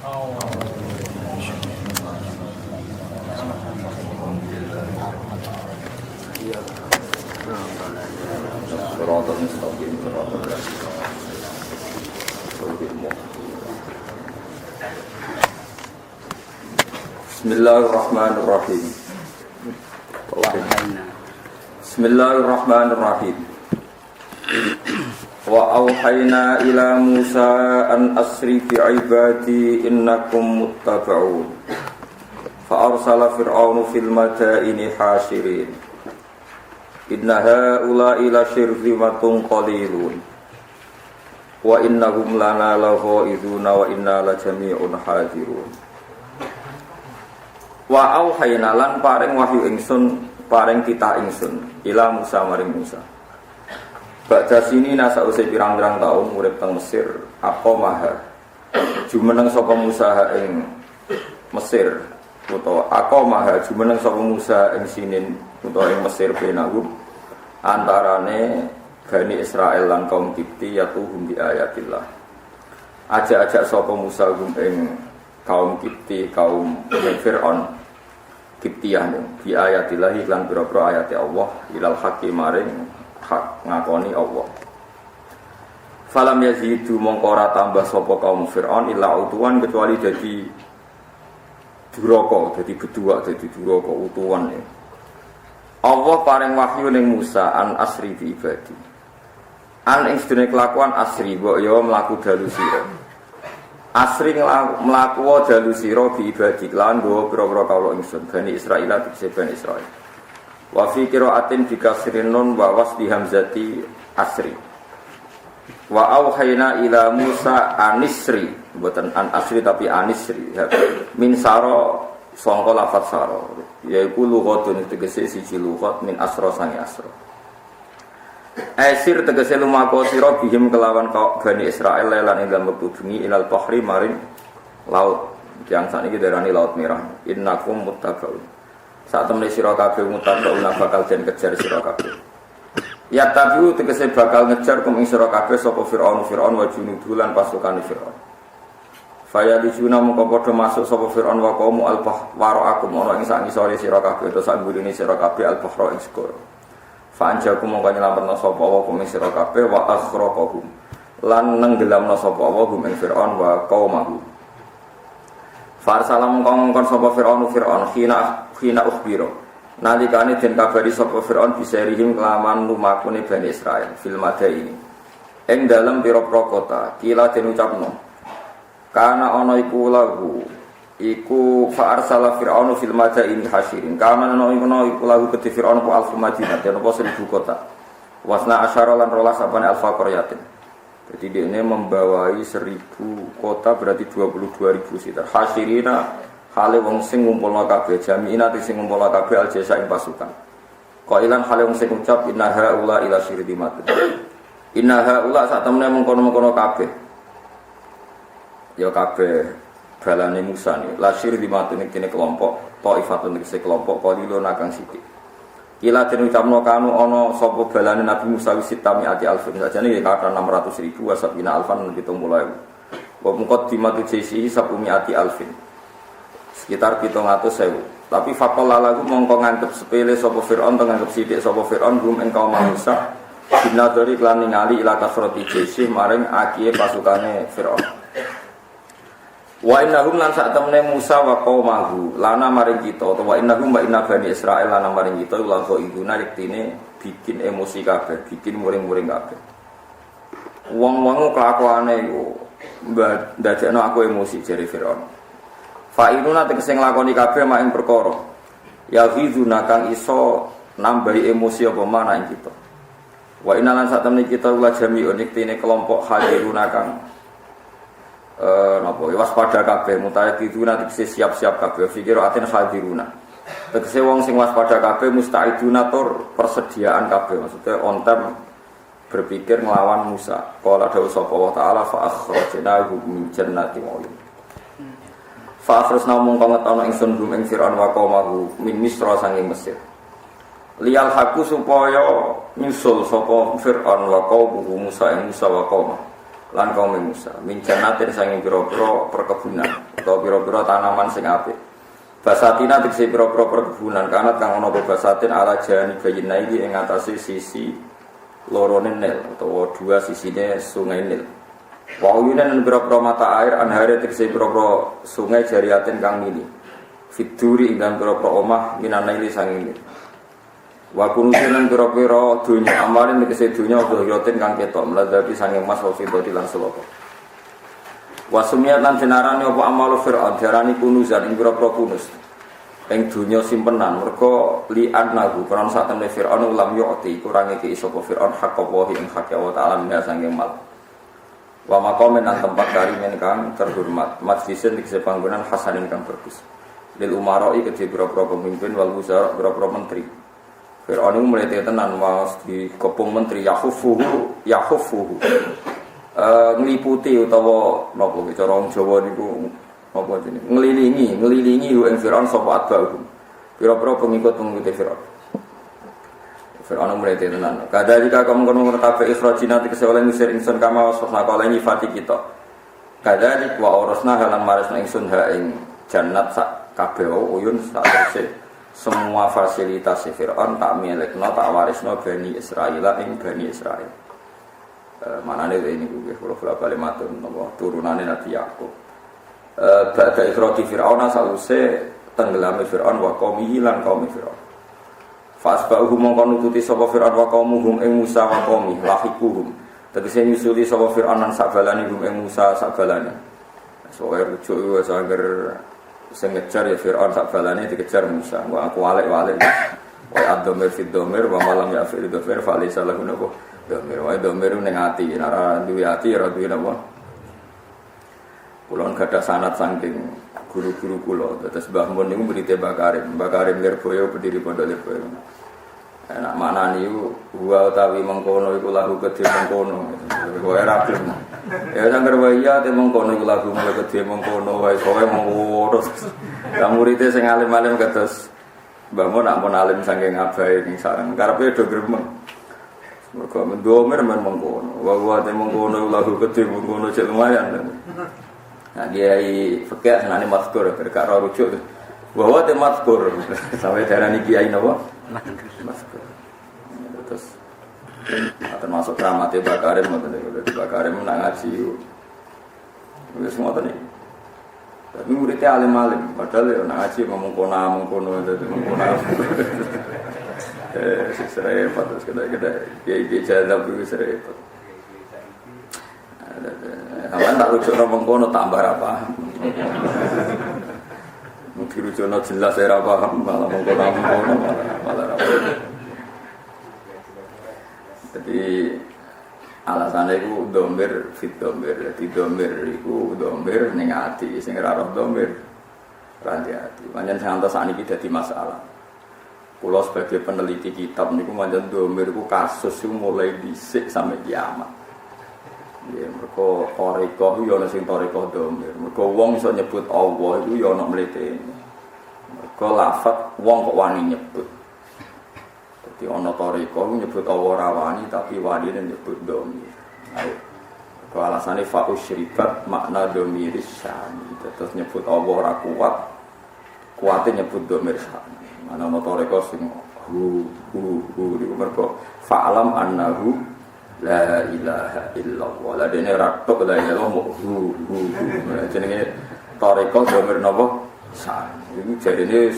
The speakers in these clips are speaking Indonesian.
Bismillahirrahmanirrahim. Bismillahirrahmanirrahim. Wa auhayna ila Musa an asri bi ibadi innakum muttaba'un. Fa arsala fir'aunu fil madaini hashirin. Inna haula'i la syirzimatun qalilun. Wa innahum lana laghaizuna wa inna la jami'un hadirun. Wa auhayna lan paring wahyu ingsun, paring kita ingsun ila Musa maring Musa. Ba'da sini nasa usai pirang-pirang taun urip teng Mesir, apa maha jumeneng sapa Musa ing Mesir utawa apa maha jumeneng sapa Musa ing sinin utawa ing Mesir benagum antarane Bani Israel lan kaum Kipti yatuhum bi ayatillah. Ajak-ajak sapa Musa ing kaum Kipti, kaum Fir'aun Kiptiyah bi ayatillah lan pira-pira ayat Allah ilal haqqi maring hak ngakoni Allah. Falam yazidu mongko ora tambah sapa kaum Fir'aun illa utuwan kecuali dadi duraka, dadi bedua, dadi duraka utuwan ya. Allah paring wahyu ning Musa an asri bi ibadi. An ing sedene kelakuan asri mbok ya mlaku dalu sira. Asri mlaku dalu sira bi ibadi lan nggawa pira-pira kawula ingsun Bani Israil dikse Bani Israil. Wa fi qira'atin bi kasrin nun wa wasli hamzati asri. Wa auhayna ila Musa anisri, bukan an asri tapi anisri. Min sara sangka lafaz sara, yaiku lughatun tegese siji lughat min asra sangi asra. Asir tegese lumaku sira bihim kelawan Bani Israil lan ing dalem wektu bengi ilal bahri maring laut. Yang sakniki darani laut merah. Innakum muttaqun. Saat temne sira kabeh mutaquna bakal den kejar sira kabeh. Ya tabiu tegese bakal ngejar kum ing sira kabeh sapa Firaun wa junudulan pasukane Firaun. Faya dijuna mongko padha masuk sapa Firaun wa qaum al-bahr waraakum ana ing sak ngisore sira kabeh utawa sak mbuline sira kabeh al-bahra ing segara. Fa anjaku mongko nyelametna sapa wa kum ing sira kabeh wa akhraqahum lan nenggelamna sapa wa kum ing Firaun wa qaumahu. Farsalam mongkon sapa Firaun khina ukhbiro nalikane den kabari sapa Firaun bisarihim kelaman lumakune Bani Israil fil madaini ing dalem pira-pira kota kila den ucapno kana ana iku lahu iku fa arsala Firaun fil madaini hashirin kana ana iku lahu kedhi Firaun ku alfu madinah den apa 1000 kota wasna asyara lan rolas apane alfa qaryatin. Jadi dia ini membawai 1000 kota berarti 22.000 sitar. Hasirina hale wong sing ngumpulna kabeh jami'ina sing ngumpulna kabeh aljasa ing pasukan. Qailan hale wong sing ngucap inna haula ila syirdimat. Inna haula sak temene mengkono-mengkono kabeh. Ya kabeh balane Musa ni. La syirdimat iki kelompok taifatun iki kelompok qalilun kang sithik. Kila den ucapno kanu ana sapa balane Nabi Musa wisitami ati alfin sajane ya kata 600.000 wasabina alfan 70.000. Wa muqaddimatu jisi sabumi ati alfin. Sekitar 700.000. Tapi faqala lagu mongko nganggep sepele sapa Firaun nganggep sithik sapa Firaun gum ing kaum Musa binadari lan ningali ila kasrati jisi maring akiye pasukane Firaun. Wa innahum lan sak temene Musa wa qaumahu lana maring kita utawa innahum wa inna Bani Israil lana maring kita lan kok ibuna riktine bikin emosi kabeh, bikin muring-muring kabeh. Wong-wong kelakuane iku ndadekno aku emosi jare Firaun. Fa inuna tegese nglakoni kabeh mak ing perkara. Ya hizuna kang iso nambahi emosi apa mana ing kita. Wa inna lan sak temene kita ula jami'un riktine kelompok hadiruna kang napa waspada kabeh mutaiduna tegese siap-siap kabeh fikir atin hadiruna tegese wong sing waspada kabeh mustaiduna tur persediaan kabeh maksudnya on time berpikir nglawan Musa qala dawu sapa wa taala fa akhrajnahu min jannati ma'in fa akhrajna mung kangetono ingsun gum ing Firaun wa qaumahu min Misra sanging Mesir liyal haku supaya nyusul sapa Firaun wa qaumuhu Musa ing Musa wa qaumuhu lan kaum Musa min jannatin sanging pira-pira perkebunan utawa pira-pira tanaman sing apik. Basatina tegese pira-pira perkebunan kanat kang ana basatin ala jani bayina iki ing atase sisi lorone Nil utawa dua sisine sungai Nil. Wa uyunan pira-pira mata air anhare tegese pira-pira sungai jariatin kang mili. Fituri ing dalem pira-pira omah minana iki sanging Nil. Wa kunusinan pira-pira dunya amarin tegese dunya dhahiratin kang ketok mladhapi sanging mas wa fidati lan sulaka. Wa sumiyat lan jenarane apa amalu fir'aun diarani kunuzan ing pira-pira kunus. Ing dunya simpenan mergo li'an nagu kan sak temne fir'aun lam yu'ti kurang iki sapa fir'aun hak apa ing hak Allah taala minha sanging mal. Wa maqamen nang tempat karimen kang terhormat majlisin tegese panggonan hasanin kang bagus. Lil umaroi kedhe pira-pira pemimpin wal wuzara pira-pira menteri. Fir'aun itu mulai tenan mas di kepung menteri yahufuhu ngeliputi utawa napa cara wong Jawa niku apa jenenge ngelilingi ing Fir'aun sapa atba'u pira-pira pengikut Fir'aun. Fir'aun mulai tenan kadalika kamu kono ngertape ikhrajina tegese oleh ngusir ingsun kama wasna kala nyifati kita kadalik wa orosna halan maresna ingsun ha ing jannat sak kabeh uyun sak terse semua fasilitas Fir'aun tak milikno tak warisno Bani Israil ing Bani Israil. Manane ini kuwi kula bali matur napa turunane Nabi Yakub. Ba'da ikhrati Fir'aun sause tenggelame Fir'aun wa qaumihi lan qaum Fir'aun. Fasba'uhum mongko nututi sapa Fir'aun wa qaumuhum ing Musa wa qaumi lahiquhum. Tegese nyusuli sapa Fir'aun lan sabalane hum ing Musa sabalane. Soale rujuk wis angger sing ngejar ya Fir'aun sak balane dikejar Musa. Wa aku walik-walik. Wa ad-dhamir fi dhamir wa malam ya fi dhamir fa laysa lahu nabu dhamir. Wa dhamir ning ati, ora duwe ati ora duwe napa. Kula gadah sanad saking guru-guru kula. Terus Mbah Mun niku murid Mbah Karim. Mbah Karim Lirboyo pendiri Pondok Lirboyo. Enak maknane iku wa utawi mengkono iku lahu kedhe mengkono. Kowe ora gelem. Ya sangger wae ya te mengkono iku lagu mulai kedhe mengkono wae kowe mengurus. Lah murid sing alim-alim kados Mbah Mun nak pun alim saking abahe ning sareng. Karepe do gremeng. Mergo mendomer men mengkono. Wa te mengkono lagu kedhe mengkono cek lumayan. Nah kiai fikih senane mazkur berkak rujuk. Wa te mazkur sampai darani kiai napa? Mazkur. Terus termasuk keramatnya Mbah Karim Mbah Karim nak ngaji wis ngoten iki. Tapi muridnya alim-alim padahal ya nak ngaji mengkono dadi mengkono. Repot terus kada kiai jadab wis repot. Awan tak rujuk nang mengkono tambah ra paham. Mungkin rujukno jelas ora paham malah mengkono malah ra paham. Jadi alasannya itu domir fit domir, jadi domir itu domir ning ati, sing ora roh domir ranti ati. Pancen santos sakniki dadi masalah. Kula sebagai peneliti kitab niku pancen domir iku kasus iku mulai dhisik sampai kiamat. Ya mergo tarekah yo ana sing tarekah domir. Mergo wong iso nyebut Allah iku yo ana mletene. Mergo lafaz wong kok wani nyebut. Di ono toriko nyebut Allah rawani tapi wali nyebut domir. Ayo. Kalau alasannya fa'usyribat makna domiris syami. Terus nyebut Allah ora kuatnya nyebut domir syami. Mana ono toriko sing hu di mergo fa'alam annahu la ilaha illallah. Lah dene ratok la ilaha hu. Jenenge toriko domir napa syami. Iki jarine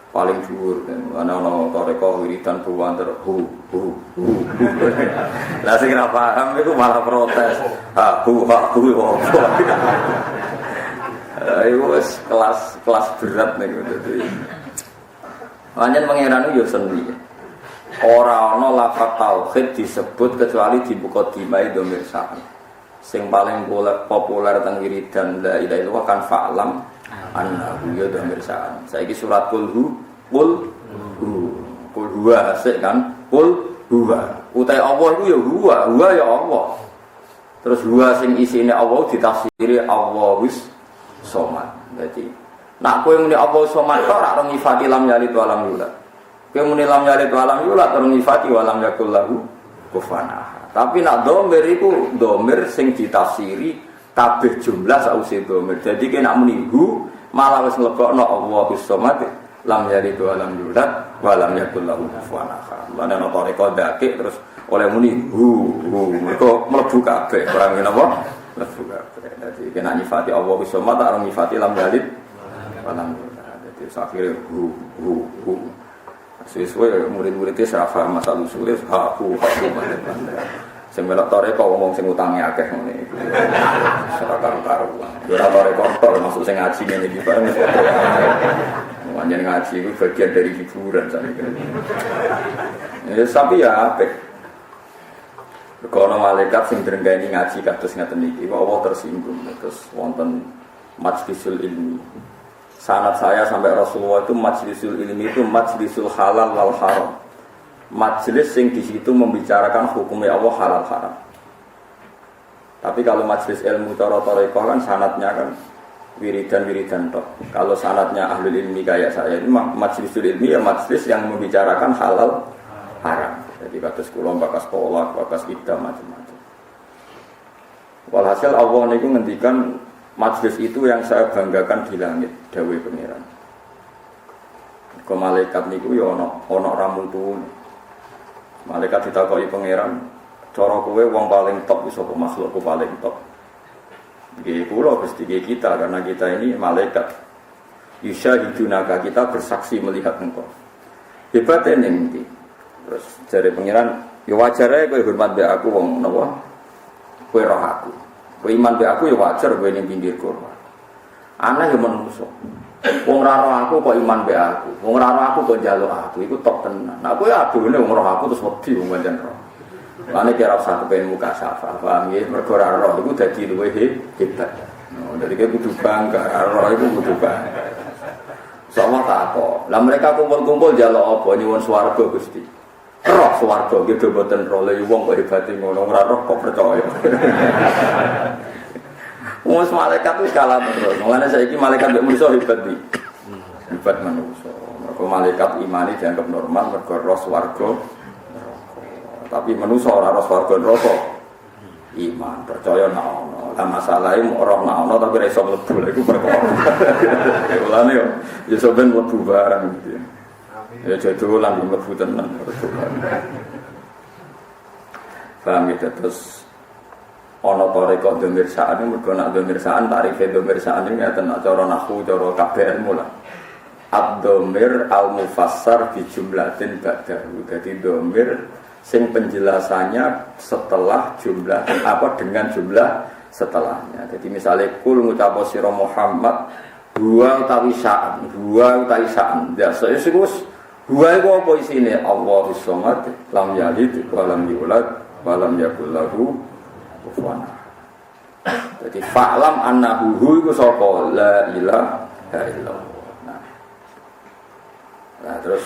paling dhuwur ana toreko wiridan buwanter hu. Lah sing ora paham iku malah protes. Hu. Ayo wis kelas berat niku dadi. Pancen pangeran yo seni. Ora ana lafaz tauhid disebut kecuali di mukadimah dhamir sa'an. Sing paling populer teng wiridan la ilaha illallah kan fa'lam annahu ya dhamir sa'an. Saiki surat qul huwa asik kan qul huwa utai Allah iku ya huwa ya Allah. Terus huwa sing isine Allah ditafsiri Allahus somad. Dadi nak kowe muni Allah somad tok ora ngifati lam yalid wa lam yulad. Kowe muni lam yalid wa lam yulad ora ngifati wa lam yakul lahu kufuwan ahad. Tapi nak domir iku domir sing ditafsiri kabeh jumlah sause domir. Jadi kena muni hu malah wis nglebokno Allahus Samad lam yalid wa lam yulad wa lam yakul lahu kufuwan ahad. Lan ana toreko ndake terus oleh muni hu mergo mlebu kabeh orang ngene apa? Mlebu kabeh. Dadi kena nyifati Allahus Samad tak nyifati lam yalid wa lam yulad. Dadi akhire hu. Sesuai murid-muridnya serafah masalah usulnya haku sing melok toreko ngomong sing utange akeh ngene iki ora karo-karuan ora toreko tok maksud sing ngaji ngene iki bareng manjen ngaji itu bagian dari hiburan sakniki ya tapi ya apik kono malaikat sing drenggaeni ngaji kados ngaten iki Allah tersinggung terus wonten majlisul ilmi. Sanad saya sampai Rasulullah itu majlisul ilmi itu majlisul halal wal haram. Majlis yang di situ membicarakan hukumnya Allah halal haram. Tapi kalau majlis ilmu cara tarekah kan sanadnya kan wiridan tok. Kalau sanadnya ahlul ilmi kayak saya ini majlisul ilmi ya majlis yang membicarakan halal haram. Jadi kados kula bakas pola, bakas ida macam-macam. Walhasil Allah niku ngendikan majlis itu yang saya banggakan di langit, dawuh pangeran. Ke malaikat niku ya ana ramutu. Malaikat ditakoki pangeran, cara kowe wong paling top iso apa makhlukku paling top. Nggih kula Gusti kita karena kita ini malaikat. Yusyahidunaka kita bersaksi melihat engkau. Hebatnya ning ndi? Terus jare pangeran, ya wajar ae kowe hormat mbek aku wong napa? Kowe roh aku. Kowe iman be aku ya wajar kowe ning pinggirku. Aneh ya menungso. Wong ora roh aku kok iman be aku. Wong ora roh aku kok njaluk aku. Iku top tenan. Nah kowe adune wong roh aku terus wedi wong pancen roh. Lane kira usah kepen muka safa. Paham ya? Mergo ora roh iku dadi luwih hebat. Dari kowe kudu bangga, roh iku kudu bangga. Sama tak kok. Lah mereka kumpul-kumpul njaluk apa nyuwun swarga Gusti. Roh swarga gitu boten roh le wong kok hebate ngono ora roh kok percaya. Wong malaikat wis kalah terus. Mulane saiki malaikat mek manusa hebat iki. Hebat manusa. Mergo malaikat imani dianggap normal mergo roh swarga. Tapi manusa ora roh swarga neraka. Iman percaya nek ono. Lah masalahe roh nek ono tapi ora iso mlebu lha iku perkara. Mulane yo iso ben mlebu barang gitu. Ya jodolan mlebu tenan. Paham ya terus ana tarekah domirsaan mergo nak domirsaan tarife domirsaan iki ngaten cara nahwu cara kabeh ilmu lah. Ad-dhamir al-mufassar bi jumlatin ba'dahu. Dadi dhamir sing penjelasannya setelah jumlah apa dengan jumlah setelahnya. Jadi misalnya kul ngucap sira Muhammad huwa utawi sa'an. Ya sesuk huwa iku apa isine? Allahus Samad, lam yalid wa lam yulad wa lam yakul lahu kufuwan ahad. Jadi fa'lam annahu hu iku sapa? La ilaha illallah. Nah, terus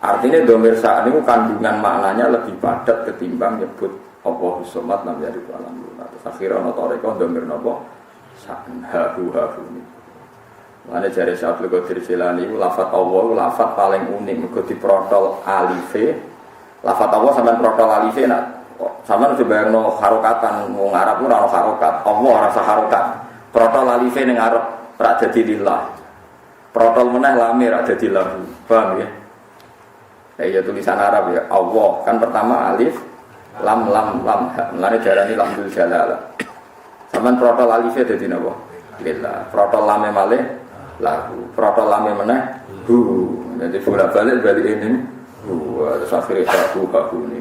artinya dhamir sa'an itu kandungan maknanya lebih padat ketimbang nyebut Allahus Samad, lam yalid wa lam yulad. Terus akhirnya ana tarekah dhamir napa? Sa'an ha hu ini. Mane jare Syaikhul Qadir Jilani lafaz Allah lafaz paling unik mergo diprotol alife. Lafaz Allah sampean protol alife nak sampean coba bayangno harokatan wong Arab ora ono harokat. Allah ora usah harokat. Protol alife ning arep ra dadi lillah. Protol meneh lamir ra dadi lahu. Paham ya? Ya tulisan Arab ya Allah kan pertama alif lam. Mulane jarane lamdul jalalah. Sampean protol alife dadi napa? Lillah. Protol lame malih lahu, protol lame meneh hu. Jadi bolak-balik ini hu, terus akhirnya hu ini.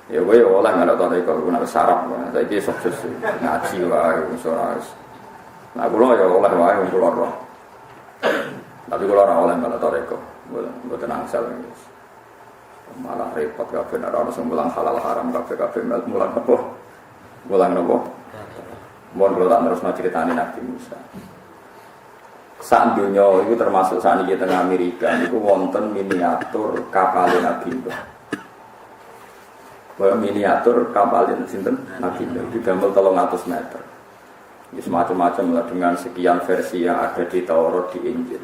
Ya gue oleh nggak tahu kalau nak sarap, saya kira sukses ngaji wae, soalnya. Nah gue ya oleh wae, gue roh. Tapi gue orang oleh nggak tahu reko, gue tenang sel. Malah repot kafe, ada orang yang bilang halal haram kafe mulang apa? Mulang apa? Mohon kalau tak terus ceritani Nabi Musa. Saat dunia itu termasuk saat ini tengah Amerika itu wonten miniatur kapal Nabi Nuh. Miniatur kapal Nabi Nuh itu damel 300 meter. Ini semacam-macam lah dengan sekian versi yang ada di Taurat di Injil.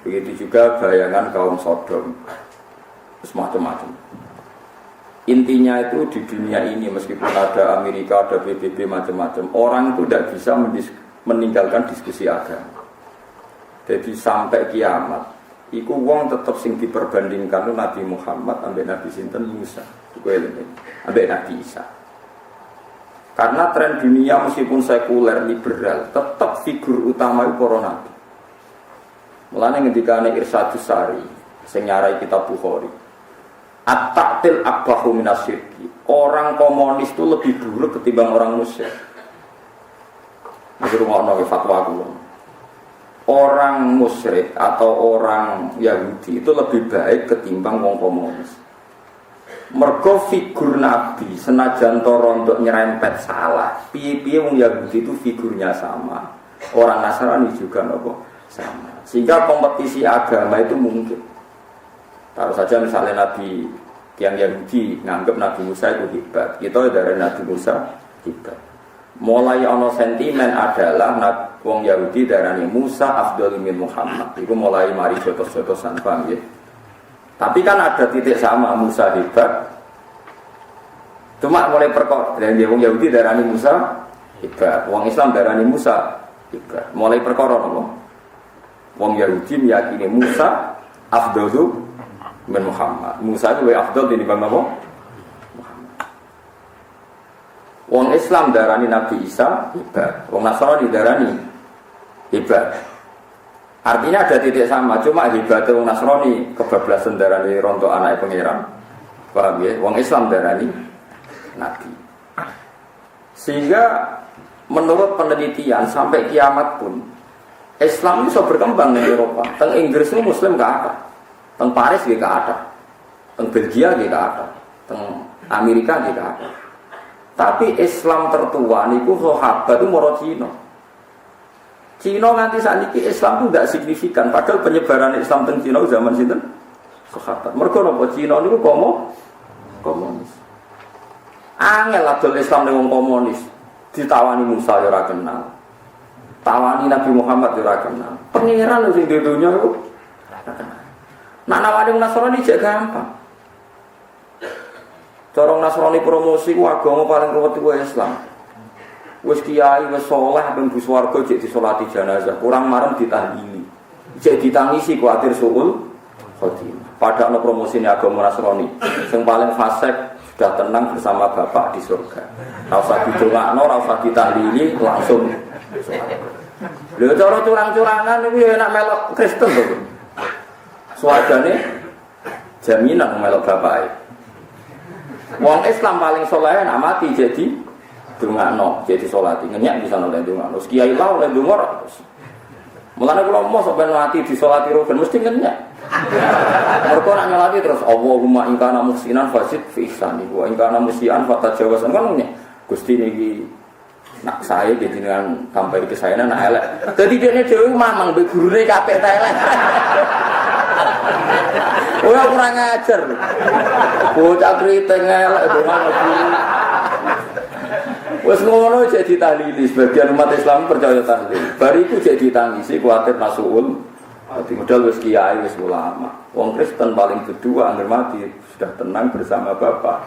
Begitu juga bayangan kaum Sodom. Semacam-macam. Intinya itu di dunia ini meskipun ada Amerika, ada PBB macam-macam, orang itu tidak bisa meninggalkan diskusi agama. Jadi sampai kiamat, iku wong tetap sing diperbandingkan itu Nabi Muhammad ambek Nabi sinten Musa, ambek Nabi Isa. Karena tren dunia meskipun sekuler liberal, tetap figur utama itu para nabi. Mulane ngendikane Irsyadus Sari, sing nyarai kitab Bukhari. At-ta'til akbahu minasyirki. Orang komunis itu lebih buruk ketimbang orang musyrik. Iki rumono fatwa kula. Orang musyrik atau orang Yahudi itu lebih baik ketimbang wong komunis. Mergo figur Nabi senajan to rondok nyerempet salah. Piye-piye wong Yahudi itu figurnya sama. Orang Nasrani juga nopo sama. Sehingga kompetisi agama itu mungkin. Taruh saja misalnya Nabi yang Yahudi nganggep Nabi Musa itu hebat, kita dari Nabi Musa hebat. Mulai ono sentimen adalah wong Yahudi darani Musa afdhalu min Muhammad. Itu mulai mari jotos-jotosan, paham ya? Tapi kan ada titik sama, Musa hebat. Cuma mulai perkara dan wong Yahudi darani Musa hebat, wong Islam darani Musa hebat. Mulai perkara nopo? Wong Yahudi meyakini Musa afdhalu min Muhammad. Musa itu lebih afdal dibanding apa? Muhammad. Wong Islam darani Nabi Isa hebat, wong Nasrani darani hebat. Artinya ada titik sama, cuma hebat wong Nasrani kebablasan darani rontok anak pangeran. Paham ya? Wong Islam darani Nabi. Sehingga menurut penelitian sampai kiamat pun Islam itu bisa berkembang di Eropa. Teng Inggris itu Muslim gak ada. Teng Paris gak ada, teng Belgia gak ada, teng Amerika gak ada. Tapi Islam tertua niku sahabat itu moro Cina. Cina nganti sakniki Islam itu tidak signifikan. Padahal penyebaran Islam teng Cina zaman sinten? Sahabat. Mergo napa Cina niku komunis. Angel adol Islam ning wong komunis. Ditawani Musa ya ora kenal. Tawani Nabi Muhammad ya ora kenal. Pangeran sing di dunya iku ora kenal. Nak nawani Nasrani jek gampang. Corong Nasrani promosi ku agama paling ruwet ku Islam. Wis kiai wis saleh ben bus warga jek disolati jenazah, kurang marem ditahlili. Jek ditangisi kuwatir suul khotimah. Padahal promosi agama Nasrani sing paling fasik sudah tenang bersama Bapak di surga. Ora usah didongakno, ora usah ditahlili, langsung. Lha cara curang-curangan niku ya enak melok Kristen to. Suargane jaminan melok bapak. Wong Islam paling soleh nak mati jadi dongakno, jadi salati. Ngenyak bisa oleh dongakno. Kiai lah oleh donga. Mulane kula mau sampeyan mati disolati rugen mesti ngenyak. Mergo nak nyolati terus Allahumma in kana muhsinan fasid fi ihsani wa in kana musian fatajawazan kan ngenyak. Gusti niki nak saya dengan sampai ke saya nak elek. Dadi dene dhewe mamang mbek gurune kabeh ta elek. Ora kurang ajar. Bocah kriting elek dongan guru. Wes ngono jadi tahlili, sebagian umat Islam percaya tahlil. Bariku jadi tangisi kuatir masuul. Dadi modal wis kiai wis ulama. Wong Kristen paling kedua angger mati sudah tenang bersama Bapak.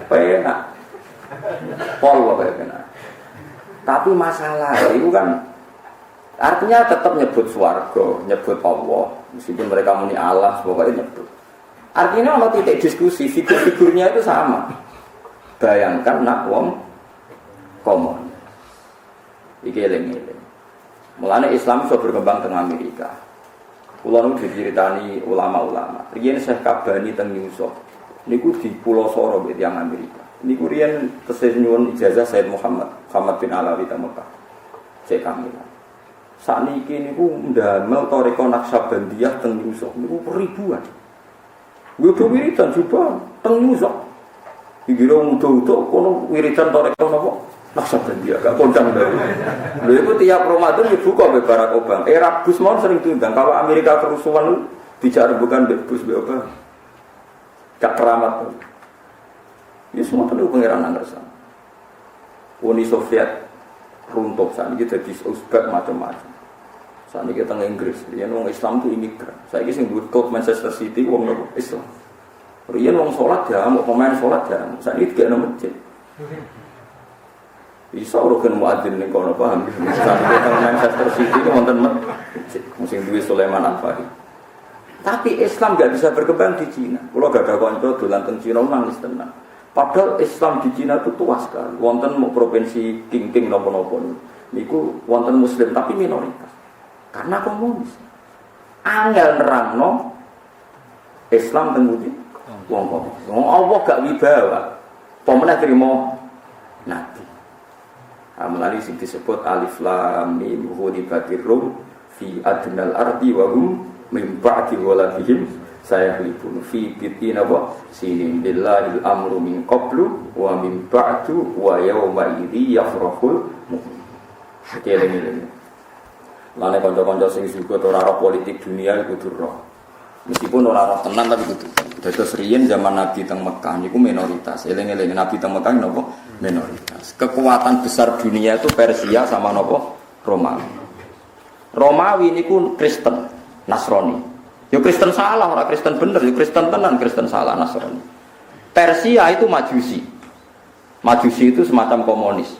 Penak. Pol penak. Tapi masalah itu kan artinya tetap nyebut swarga, nyebut Allah. Meskipun mereka muni Allah, pokoknya nyebut. Artinya kalau titik diskusi, figur-figurnya itu sama. Bayangkan nak wong komun. Iki eling-eling. Mulane Islam iso berkembang teng Amerika. Kula nu diceritani ulama-ulama. Riyen Syekh Kabani teng Yusuf. Niku di Pulau Soro mbek tiyang Amerika. Niku riyen tesih nyuwun ijazah Said Muhammad bin Alawi teng Mekah. Syekh Kamil. Sakniki niku ndamel toriko Naksabandiyah teng Yusuf niku ribuan. Nggo wiridan juga teng Yusuf. Dikira utuh-utuh kono wiridan toriko napa? Naksabandiyah gak kondang dari. Lha iku tiap Ramadan dibuka mbek Barack Obama. Era Bush mau sering diundang. Kalau Amerika kerusuhan dijak bukan mbek Bush mbek Obama. Gak keramat. Ya semua itu pengeran Anderson. Uni Soviet runtuh saat ini jadi Uzbek macam-macam. Saat ini kita Inggris, yang orang Islam itu imigran. Saya ini sing buat klub Manchester City, orang Islam. Riyen wong salat jamak, pemain salat jamak. Saiki digekno masjid. Bisa urukan muadzin ning kono paham. Sampai teng Manchester City ku wonten masjid sing duwe Sulaiman Al-Fari. Tapi Islam enggak bisa berkembang di Cina. Kula gak ada kanca dolan teng Cina nangis tenan. Padahal Islam di Cina itu tua sekali. Wonten mau provinsi Qingqing napa-napa niku wonten muslim tapi minoritas. Karena komunis. Angel nerangno Islam teng pundi? Wong komunis. Wong Allah gak wibawa. Pemenang terima nabi. Amalani sing disebut alif lam mim ghulibatir rum fi adnal ardi wa hum min ba'di ghalabihim sayaghlibun fi bitina wa sinin billahil amru min qablu wa min ba'du wa yawma idzi yafrahul mu'min. Keleng-eleng. Lane kanca-kanca sing juga ora politik dunia iku durung. Meskipun ora tenan tapi kudu. Dados riyen zaman Nabi teng Mekah niku minoritas. Eling-eling Nabi teng Mekah napa? Minoritas. Kekuatan besar dunia itu Persia sama napa? Romawi. Romawi niku Kristen, Nasrani. Yo Kristen salah, ora Kristen bener, yo Kristen tenan, Kristen salah, Nasrani. Persia itu Majusi. Majusi itu semacam komunis.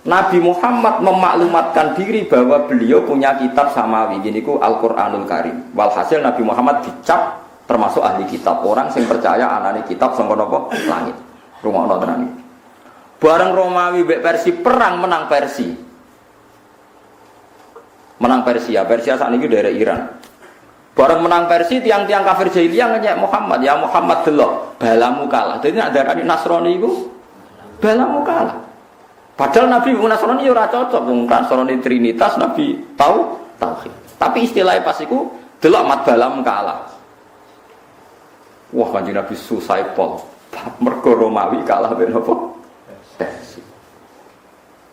Nabi Muhammad memaklumatkan diri bahwa beliau punya kitab samawi, giniku Al-Qur'anul Karim. Walhasil Nabi Muhammad dicap termasuk ahli kitab, orang yang percaya anane kitab sangka napa langit. Rungokno tenan. Bareng Romawi mbek Persia perang menang Persia. Menang Persia, Persia sakniki daerah Iran. Bareng menang Persia tiang-tiang kafir jahiliyah ngenyek Muhammad, ya Muhammad delok, balamu kalah. Dadi nek darani Nasrani iku balamu kalah. Padahal Nabi Nasrani ora cocok, wong Nasrani Trinitas Nabi tahu tauhid. Tapi istilahnya pas iku delok mat balam kalah. Wah, Kanjeng Nabi susah pol. Mergo Romawi kalah ben apa? Persia.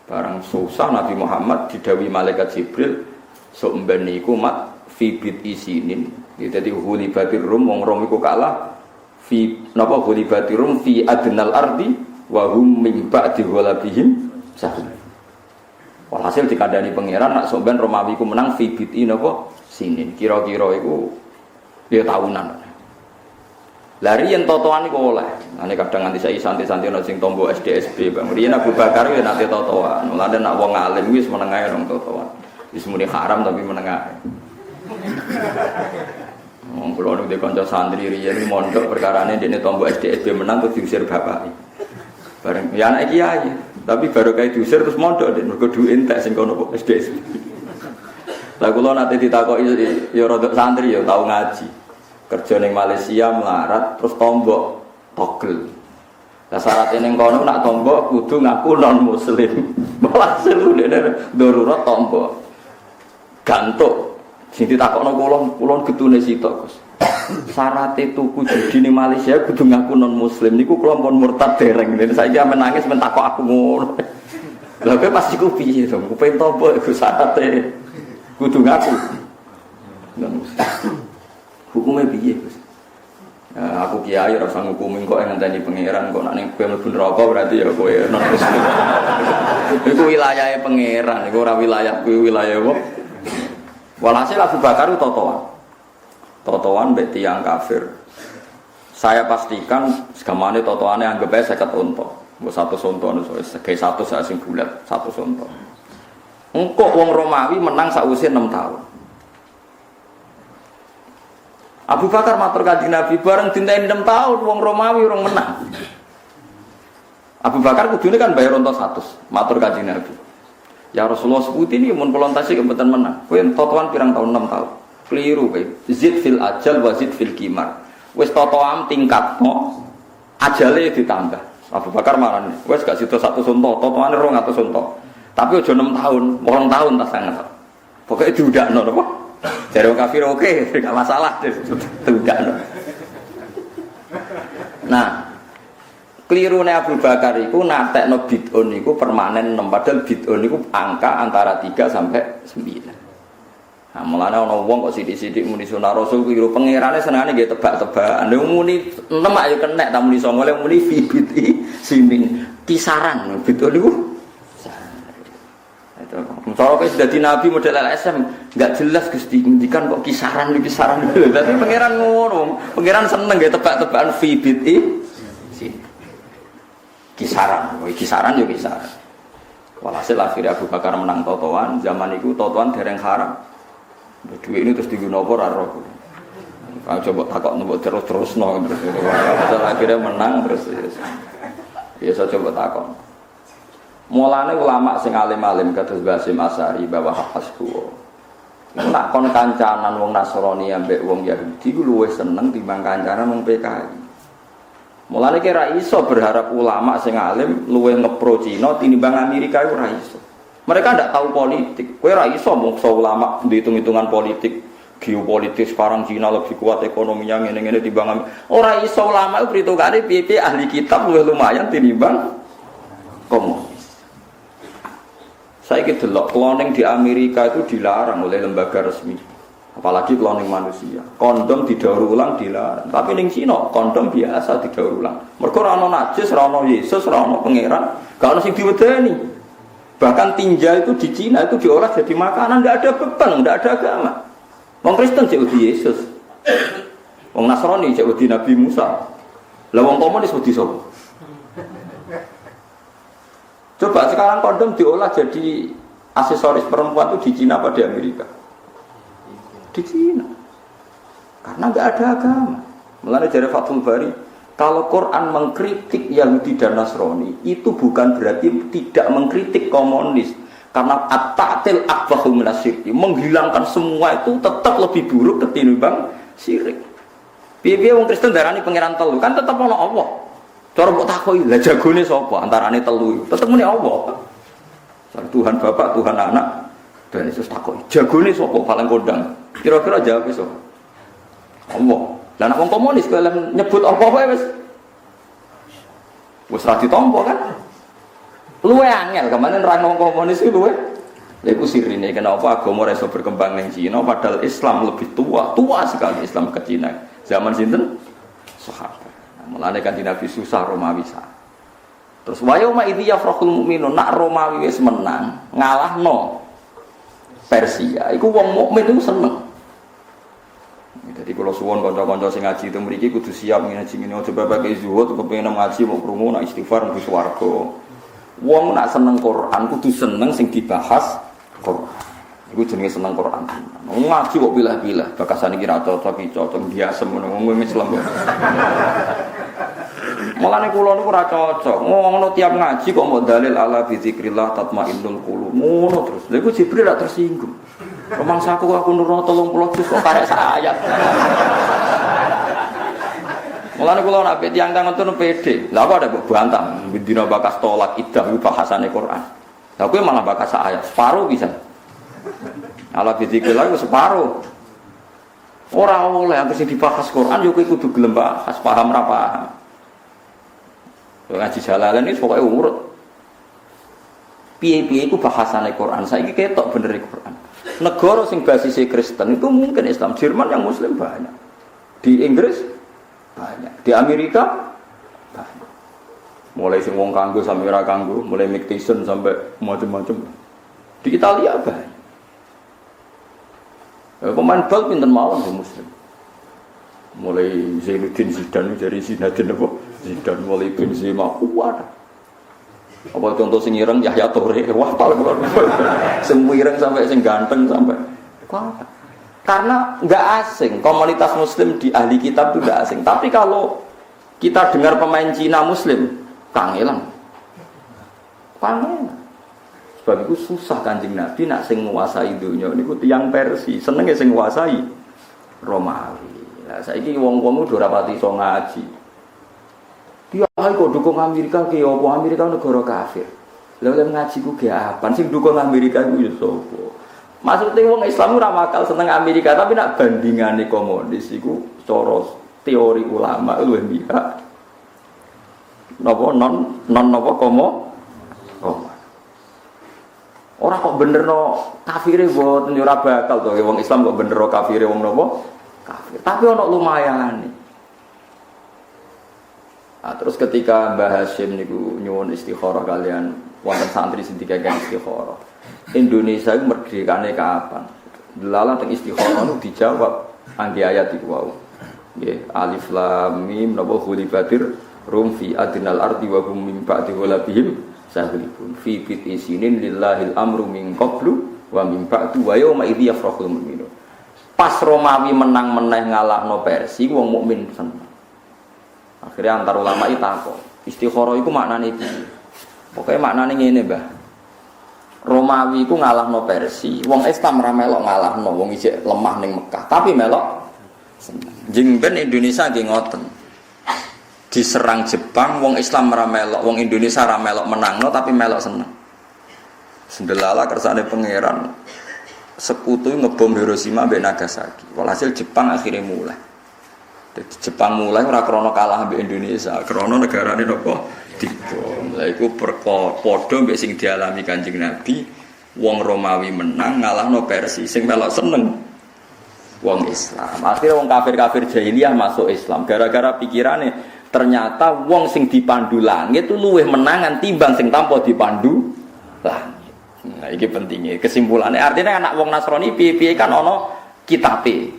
Barang susah Nabi Muhammad didhawuhi malaikat Jibril sok mben niku mat fi bid isinin. Dadi hulibatir rum wong Rom iku kalah fi napa hulibatir rum fi adnal ardi wa hum min ba'di ghalabihim sahih. Walhasil dikandani pangeran nak sok ben Romawi ku menang fi bid napa sinin. Kira-kira iku ya tahunan. Lari yang totoan iku oleh. Ane kadang nganti saiki santai-santai ana sing tombo SDSB, Bang. Riyen Abu Bakar ya nate totoan. Mulane nak wong alim wis meneng ae nang totoan. Wis muni haram tapi meneng ae. Wong kula niku kanca santri riyen mondok perkarane dekne tombo SDSB menang terus diusir bapake. Bareng ya anak kiai, tapi baru kae diusir terus mondok ndek mergo duwe entek sing kono SDSB. Lah kula nate ditakoki ya rodok santri ya tau ngaji. Kerja ning Malaysia melarat terus tombok togel. Lah syaratnya ning kono nak tombok kudu ngaku non muslim. Walhasil dene darurat tombok. Gantuk. Sing ditakokno kula getune sitok, Gus. Syaratnya tuku judi ning Malaysia kudu ngaku non muslim niku kula pun murtad dereng. Saiki amen nangis men takok aku ngono. Lah kowe pas iku piye to? Kupen tombok iku syaratnya kudu ngaku non muslim. Hukumnya piye, Gus? Aku kiai ora usah ngukumi kok ngenteni pangeran kok nek ning kowe mlebu neraka berarti ya kowe non muslim. Iku wilayahe pangeran, iku ora wilayah kuwi wilayah apa? Walhasil Abu Bakar totoan. Totoan mbek tiyang kafir. Saya pastikan segamane totoane anggap ae 50 unta. Mbok 100 unta niku sege 100 sak sing bulat, 100 unta. Engko wong Romawi menang sakwise 6 tahun. Abu Bakar matur kanjeng Nabi bareng dinten 6 tahun wong Romawi urung menang. Abu Bakar kudune kan bayar unta 100, matur kanjeng Nabi. Ya Rasulullah sebuti ini mun kula entasi kemboten menang. Kowe totoan pirang tahun 6 tahun. Keliru kowe. Zid fil ajal wa zid fil qimar. Wis totoan tingkatno ajale ditambah. Abu Bakar marani. Wis gak sida 100 unta, totoane 200 unta. Tapi aja 6 tahun, 8 tahun ta sangat. Pokoke diudakno napa? Jare kafir oke, gak masalah. Diudakno. Nah, kelirune Abu Bakar iku natekno bid'un niku permanen 6 padahal bid'un niku angka antara 3 sampai 9. Nah, mulane ana wong kok sithik-sithik muni sunah Rasul keliru pangerane senengane nggih tebak-tebakan. Lha muni 6 ayo kenek ta muni 9 lha muni fi bid'i sinin kisaran bid'un niku. Kalau kayak sudah di Nabi model LSM nggak jelas Gusti ngendikan kok kisaran dulu. Tapi pangeran ngono, pangeran seneng ya tebak-tebakan fibit kisaran yo kisaran. Walhasil akhirnya Abu Bakar menang totoan, zaman itu totoan dereng haram. Duit ini terus digunakan apa ora roh. Kalau coba takok nembok terus no, akhirnya menang terus. Ya saya coba takok. Mulane ulama sing alim-alim kados Basim Asari bahwa hasbu. Nak kon kancanan wong Nasrani ambek wong Yahudi ku luwih seneng timbang kancanan wong PKI. Mulane kira iso berharap ulama sing alim luwih ngepro Cina tinimbang Amerika iku ora iso. Mereka ndak tahu politik. Kowe ora iso mungso ulama dihitung-hitungan politik, geopolitik sekarang Cina lebih kuat ekonominya ngene-ngene timbang ora iso ulama iku perhitungane piye-piye ahli kitab luwih lumayan tinimbang komunis. Saya delok cloning di Amerika itu dilarang oleh lembaga resmi. Apalagi cloning manusia. Kondom didaur ulang dilarang. Tapi ning Cina kondom biasa didaur ulang. Mergo ora ono najis, ora ono Yesus, ora ono pangeran, gak ono sing diwedeni. Bahkan tinja itu di Cina itu diolah jadi makanan, enggak ada beban, enggak ada agama. Wong Kristen cek wedi Yesus. Wong Nasrani cek wedi Nabi Musa. Lah wong komunis wedi sapa? Coba sekarang kondom diolah jadi aksesoris perempuan itu di Cina apa di Amerika? Di Cina. Karena nggak ada agama. Mulane dari Fathul Bari, kalau Quran mengkritik Yahudi dan Nasrani, itu bukan berarti tidak mengkritik komunis. Karena at-ta'til akbahu minasyirki, menghilangkan semua itu tetap lebih buruk ketimbang syirik. Piye-piye wong Kristen darani pangeran telu, kan tetap ana Allah. Cara mbok takoki, lah jagone sapa antarane telu? Tetep muni Allah. Tuhan Bapak, Tuhan Anak, dan Yesus takoki. Jagone sapa paling kondang? Kira-kira jawab iso. Allah. Lah nek wong komunis kowe nyebut apa wae wis ra ditampa kan? Luwe angel kemarin ra wong komunis iki luwe. Lha iku sirine kenapa agama ora iso berkembang ning Cina padahal Islam lebih tua sekali Islam ke Cina. Zaman sinten? Sahabat. Mulane kanthi Nabi susah Romawi sah. Terus wayauma idzi yafrahul mukminun nak Romawi wis menang, ngalahno Persia. Iku wong mukmin iku seneng. Jadi kalau suwon kanca-kanca sing ngaji itu mriki kudu siap ngaji ngene aja babake zuhud kepengin ngaji mau krungu nak istighfar mlebu swarga. Wong nak seneng Quran kudu seneng sing dibahas Quran. Iku jenenge seneng Quran. Ngaji kok pilah-pilah, bakasan iki ra cocok biasa ngono wong Islam. Mulane kula niku ora cocok. Ngono tiap ngaji kok mau dalil ala bi zikrillah tatmainnul qulub. Ngono terus. Lha iku Jibril ra tersinggung. Rumangsaku aku nurono 30 juz kok karek sayat. Mulane kula nek tiyang tangan ngono pede. Lah kok ada mbok bantah dina bakas tolak idah iku bahasane Quran. Lah kowe malah bakas ayat separuh bisa. Ala bizikrillah itu separuh. Ora oleh yang sing dibahas Quran yo kudu gelem bahas paham ra paham. Ngaji Jalalain ini pokoke urut. Piye-piye iku bahasane Quran. Saiki ketok bener Quran. Negara sing basise Kristen itu mungkin Islam. Jerman yang muslim banyak. Di Inggris banyak. Di Amerika banyak. Mulai sing wong kanggo sampai ora kanggo, mulai Mike Tyson sampai macam-macam. Di Italia banyak. Pemain bal pinten mawon wong muslim. Mulai Zainuddin Zidane dari Zinedine apa? Zidane mulai Benzema kuat. Apa contoh sing ireng Yahya Toure, wah paling sing ireng sampai sing ganteng sampai kuat. Karena enggak asing, komunitas muslim di ahli kitab itu enggak asing. Tapi kalau kita dengar pemain Cina muslim, kangelan. Kangelan. Sebab itu susah Kanjeng Nabi nak sing nguasai dunia niku tiyang Persia, senenge sing nguasai Romawi. Lah saiki wong-wong udah rapati iso ngaji. Dia kok dukung Amerika ki opo? Amerika negara kafir. Lah oleh ngaji ku ge apa? Sing dukung Amerika ku ya sapa? Maksudnya wong Islam ora bakal seneng Amerika, tapi nak bandingane komunis iku cara teori ulama luwih mihak. Napa non napa komo? Ora kok benerno kafire mboten yo ora bakal to wong Islam kok benerno kafire wong napa? Kafir. Tapi ana lumayane. Nah, terus ketika Mbah Hasyim niku nyuwun istikharah kalian wonten santri sing dikengken istikharah. Indonesia itu merdekane kapan? Delala teng istikharah itu dijawab angge ayat iku wau. Nggih, alif lam mim napa ghulibatir rum fi adnal ardi wa hum min ba'di ghalabihim sahlibun fi bitisinin lillahil amru min qablu wa min ba'du wa yawma idzi yafrahul mu'minun. Pas Romawi menang meneh ngalahno Persia, wong mukmin seneng. Akhirnya antar ulama itu takok, istikharah iku maknane piye? Pokoke maknane ngene, Mbah. Romawi iku ngalahno Persia, wong Islam ora melok ngalahno, wong isih lemah ning Mekah, tapi melok seneng. Jeng ben Indonesia nggih ngoten. Diserang Jepang, wong Islam ora melok, wong Indonesia ora melok menangno tapi melok seneng. Sendelala kersane pangeran. Sekutu ngebom Hiroshima mbek Nagasaki. Walhasil Jepang akhirnya mulai. Jadi Jepang mulai ora krana kalah mbek Indonesia, krana negarane napa dibom. Lha iku padha mbek sing dialami Kanjeng Nabi, wong Romawi menang ngalahno Persia, sing melok seneng wong Islam. Akhirnya wong kafir-kafir jahiliyah masuk Islam gara-gara pikirane ternyata wong sing dipandu langit itu luwih menangan timbang sing tanpa dipandu langit. Nah, ini pentingnya. Kesimpulannya artinya anak wong Nasrani piye-piye kan ono kitabe.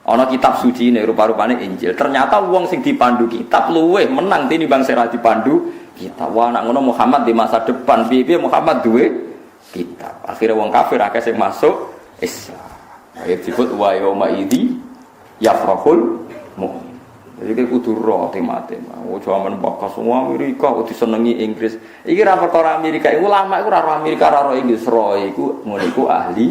Ono kitab suci ini rupa-rupanya Injil. Ternyata wong sing dipandu kitab luweh menang tinimbang sing ora dipandu kitab. Wah, anak ngono Muhammad di masa depan piye-piye Muhammad duwe kitab. Akhirnya wong kafir akeh sing masuk Islam. Ayat disebut wa yauma idzi yafrahul mu'min. Jadi kudu roh tema-tema. Oh jaman bakas semua Amerika udah disenengi Inggris. Iki ra perkara Amerika, ulama iku ora roh Amerika, ora roh Inggris, roh iku ngono iku ahli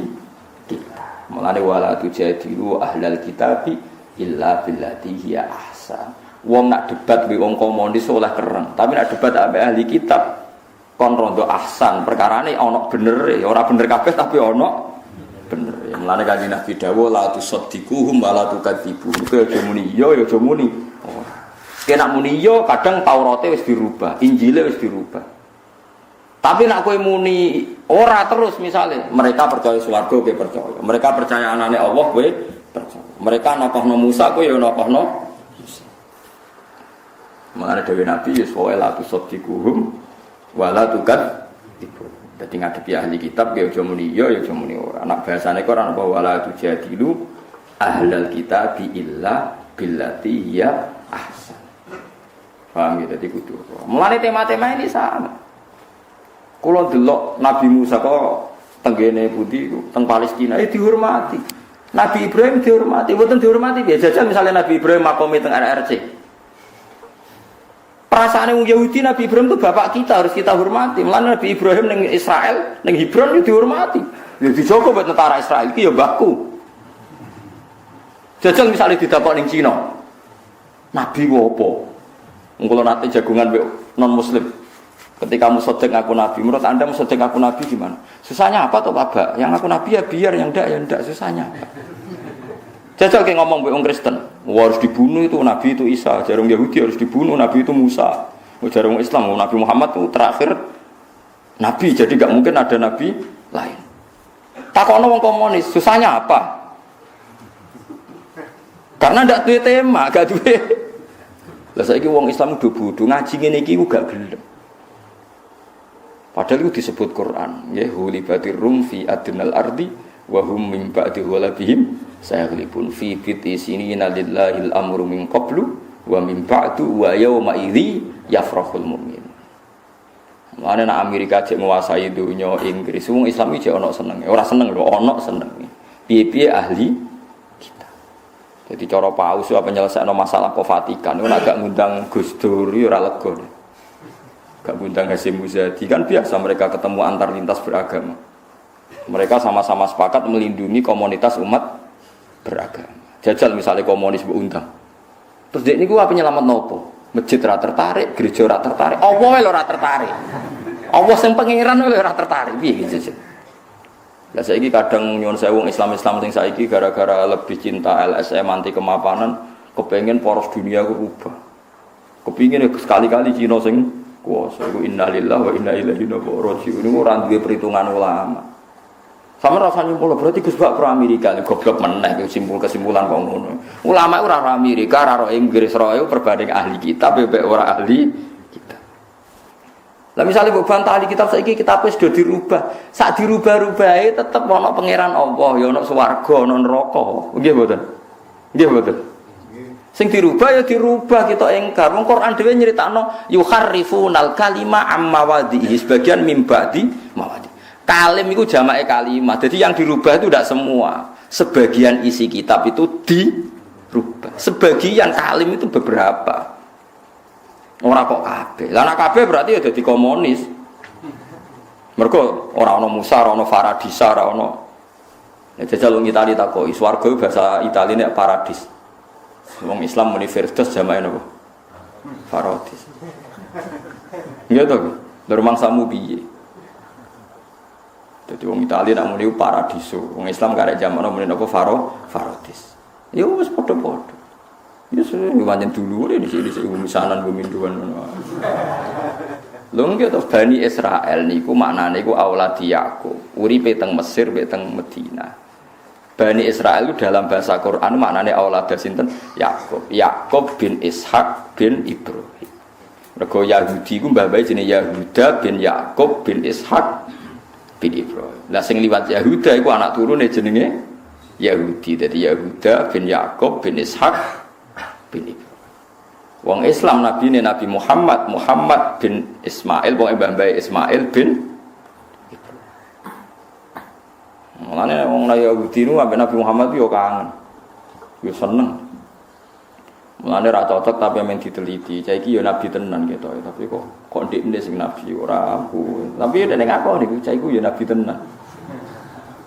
kita. Mulane wala tujadilu ahlal kitabi illa billati hiya ahsan. Wong nak debat mbek wong komunis oleh kereng, tapi nak debat ambek ahli kitab kon rondo ahsan. Perkarane ana benere, ora bener kabeh tapi ana bener. Mulane Kanjeng Nabi dawuh la tusaddiquhum wa la tukadzibuhum. Kowe aja muni iya ya aja muni. Kena muni iya kadang Taurate wis dirubah, Injile wis dirubah. Tapi nek kowe muni ora terus misalnya mereka percaya swarga kowe percaya. Mereka percaya anane Allah kowe percaya. Mereka nakohno Musa kowe ya nakohno Musa. Mulane dawuh Nabi ya wa la tusaddiquhum wa la tukadzibuhum. Dadi ngadepi ahli kitab ya aja muni iya ya aja muni ora. Anak bahasane Quran apa wala tujadilu ahlal kitab illa billati hiya ahsan. Paham ya dadi kudu. Mulane tema-tema ini sama. Kula delok Nabi Musa kok tenggene pundi teng Palestina dihormati. Nabi Ibrahim dihormati, mboten dihormati biasa jajal misalnya Nabi Ibrahim makome teng RRC. Perasaane wong Yahudi Nabi Ibrahim itu bapak kita, harus kita hormati. Mulane Nabi Ibrahim ning Israel, ning Hebron itu dihormati. Ya dijogo buat tentara Israel iki ya mbahku. Jajal misalnya didapok ning Cina. Nabi ku apa? Wong kula nate jagungan non muslim. Ketika musodek aku Nabi, menurut Anda musodek aku Nabi gimana? Susahnya apa toh Pak? Yang aku Nabi ya biar, yang enggak ya enggak, susahnya apa? Jajal kayak ngomong wong Kristen, harus dibunuh itu Nabi itu Isa, jarang Yahudi harus dibunuh Nabi itu Musa, jarang Islam Nabi Muhammad itu terakhir Nabi, jadi nggak mungkin ada Nabi lain. Takono wong komunis, susahnya apa? Karena ndak duwe tema, gak duwe. Lah saiki wong Islam udah bodoh ngaji ngene iki gak gelem. Padahal itu disebut Quran, ya hulibatir rum fi adnal ardi wa hum min ba'di ghalabihim sayaghlibun fi bitisina lillahil amru min qablu wa min ba'du wa yawma idzi yafrahul mu'min. Mane nek Amerika cek nguasai dunya Inggris, wong Islam iki ana senenge. Ora seneng lho, ana senenge. Piye-piye ahli kita. Jadi cara paus apa nyelesaikno masalah ke Vatikan, ora gak ngundang Gus Dur ora lega. Gak ngundang Hasyim Muzadi kan biasa mereka ketemu antar lintas beragama. Mereka sama-sama sepakat melindungi komunitas umat beragama. Jajal misalnya komunis berundang. Terus dia ini apa nyelamat nopo? Masjid ora tertarik, gereja ora tertarik, Allah ora tertarik. Allah sing pangeran ora tertarik. Piye gitu. Lah saiki kadang nyuwun sewu wong Islam-Islam sing saiki gara-gara lebih cinta LSM anti kemapanan, kepengin poros dunia ku rubah. Kepingin sekali-kali Cina sing kuwasa. Iku innalillahi wa inna ilaihi raji'un. Niku ora duwe perhitungan ulama. Sama rasanya nyimpul berarti Gus Bak pro Amerika goblok meneh kesimpulan kok ngono. Ulama ora ro Amerika, ora ro Inggris, ro perbanding ahli kitab bebek ora ahli kitab. Lah misalnya mbok bantah ahli kitab saiki kitabe sudah dirubah. Sak dirubah-rubahe tetep ana pangeran Allah, ya ana swarga, ana neraka. Nggih mboten? Nggih mboten. Sing dirubah ya dirubah kita engkar. Wong Quran dhewe nyritakno yuharrifunal kalima amma wadhihi sebagian mimbadi mawadi. Kalim itu jamake kalimat. Jadi yang dirubah itu tidak semua. Sebagian isi kitab itu dirubah. Sebagian kalim itu beberapa. Ora kok kabeh. Lah nek kabeh berarti ya dadi komunis. Mergo ora ana Musa, ora ana Faradisa, ora ana. Nek jajal wong Itali takoki, swarga bahasa Itali nek paradis. Wong Islam muni Firdaus jamae napa? Paradis. Nggih to. Lha mangsamu piye? Dadi wong Itali nek muni paradiso, wong Islam karek jamakno muni napa Faradis. Ya wis padha-padha. Ya sing wancen dulu di sini misanan buminduan ngono. Lho nggih to Bani Israil niku maknane iku auladi Yakub, uripe teng Mesir, teng Madinah. Bani Israil itu dalam bahasa Quran maknane aulad sinten? Yakub. Yakub bin Ishak bin Ibrahim. Mergo Yahudi ku mbah-mbahe jenenge Yahuda bin Yakub bin Ishak bin Ibrahim. Lah sing liwat Yahuda iku anak turune jenenge Yahudi. Dadi Yahuda bin Yakub bin Ishak bin Ibrahim. Wong Islam Nabi Muhammad bin Ismail, wong mbah-mbahe Ismail bin Ibrahim. Mulane wong Yahudi nu ambek Nabi Muhammad yo kangen. Yo seneng. Mulane ra cocok tapi men diteliti. Saiki yo nabi tenan gitu, tapi kok ndekne sing nabi ora aku. Tapi yo nek aku niku saiki yo nabi tenan.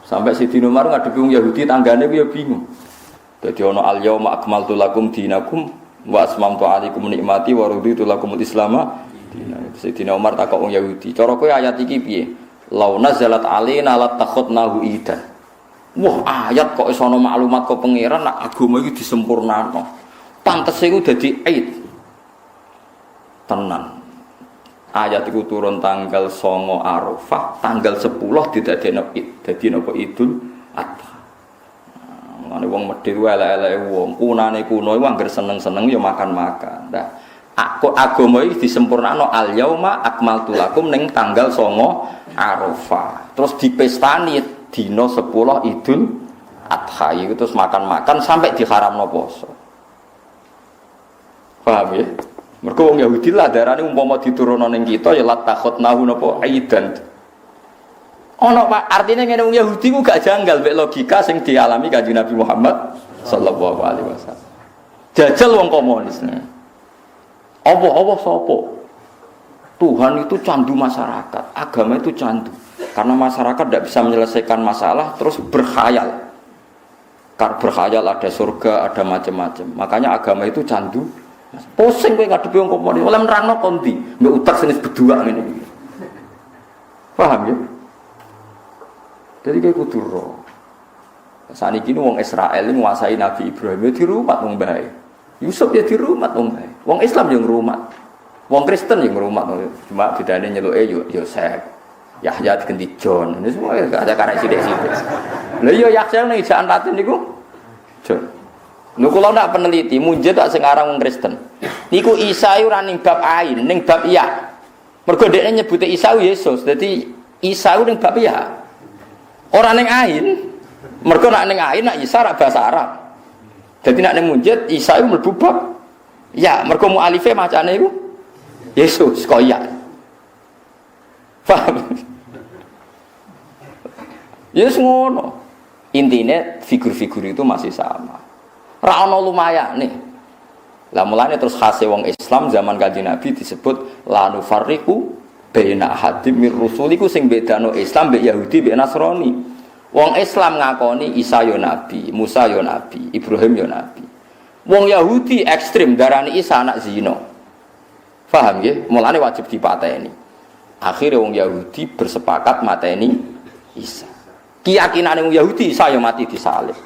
Sampai Sidin Umar ngadepi wong Yahudi tanggane ku yo bingung. Dadi ana al-yauma akmaltu lakum dinakum wa asmamtu alaikum nikmati wa raditu lakumul islama dinan. Sayyidina Umar takok wong Yahudi, cara kowe ayat iki piye? Lau nazalat alaina latakhadnahu idan. Wah, ayat kok iso ana maklumat kok pangeran nak agama iki disempurnakno. Pantese iku dadi aid. Tenan. Ayat iku turun tanggal 9 Arafah, tanggal 10 didadekno id. Dadi napa Idul Adha. Mane wong medhit wae elek-eleke wong kunane kuno iku anggere seneng-seneng ya makan-makan. Nah, agama iki disempurnakno al yauma akmaltu lakum ning tanggal 9 Arafah. Terus dipestani dina 10 Idul Adha iku terus makan-makan sampai diharamno poso. Paham ya? Mergo wong Yahudi lah darane umpama diturunno ning kita ya latakhotnahu napa aidan. Ono Pak, artinya ngene wong Yahudi ku gak janggal mek logika sing dialami Kanjeng Nabi Muhammad sallallahu alaihi wasallam. Jajal wong komunis. Apa sapa? Tuhan itu candu masyarakat, agama itu candu. Karena masyarakat tidak bisa menyelesaikan masalah terus berkhayal. Karena berkhayal ada surga, ada macam-macam. Makanya agama itu candu. Pusing kowe ngadepi wong komunis, oleh nerangno kondi, mbek utak senis berdua ngene iki. Paham ya? Jadi kayak kudu roh. Saat ini wong Israel menguasai Nabi Ibrahim ya di rumah wong bae. Yusuf ya di rumah wong bae. Wong Islam yang rumah. Wong Kristen yang rumah. Cuma bedane nyeluke Yosef. Yahya diganti John. Ini semua gak ada karek sithik-sithik. Lha iya Yahya ning ejaan Latin niku John. Lho kula ndak peneliti, munjid tak sing aran wong Kristen. Niku Isa ora ning bab ain, ning bab iya. Mergo dekne nyebute Isa Yesus. Dadi Isa ning bab iya. Ora ning ain, mergo nak ning ain nak Isa ra bahasa Arab. Dadi nak ning munjid Isa iku mlebu bab ya, mergo mualife macane iku Yesus kok ya. Paham? Yes ngono. Intine figur-figur itu masih sama. Ra ono lumayane. Lah mulane terus khase wong Islam zaman Kanjeng Nabi disebut la nufarriqu baina hadim mir rusuliku sing bedano Islam mbek Yahudi mbek Nasrani. Wong Islam ngakoni Isa yo nabi, Musa yo nabi, Ibrahim yo nabi. Wong Yahudi ekstrim darani Isa anak zina. Paham nggih? Mulane wajib dipateni. Akhire wong Yahudi bersepakat mateni Isa. Keyakinane wong Yahudi Isa yo mati disalib.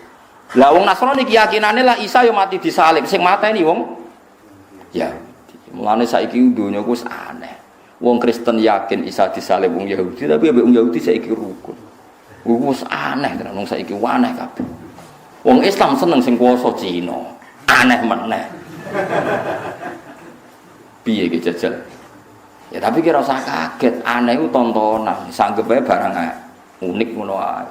Lah wong Nasrani keyakinane lah Isa yo mati disalib, sing mateni wong Yahudi. Mulane saiki donya ku wis aneh. Wong Kristen yakin Isa disalib wong Yahudi, tapi ambek wong Yahudi saiki rukun. Wis aneh tenan wong saiki aneh kabeh. Wong Islam seneng sing kuwasa Cina. Aneh meneh. Piye iki jajal? Ya tapi kira usah kaget, aneh itu tontonan, sanggep ae barang unik ngono ae.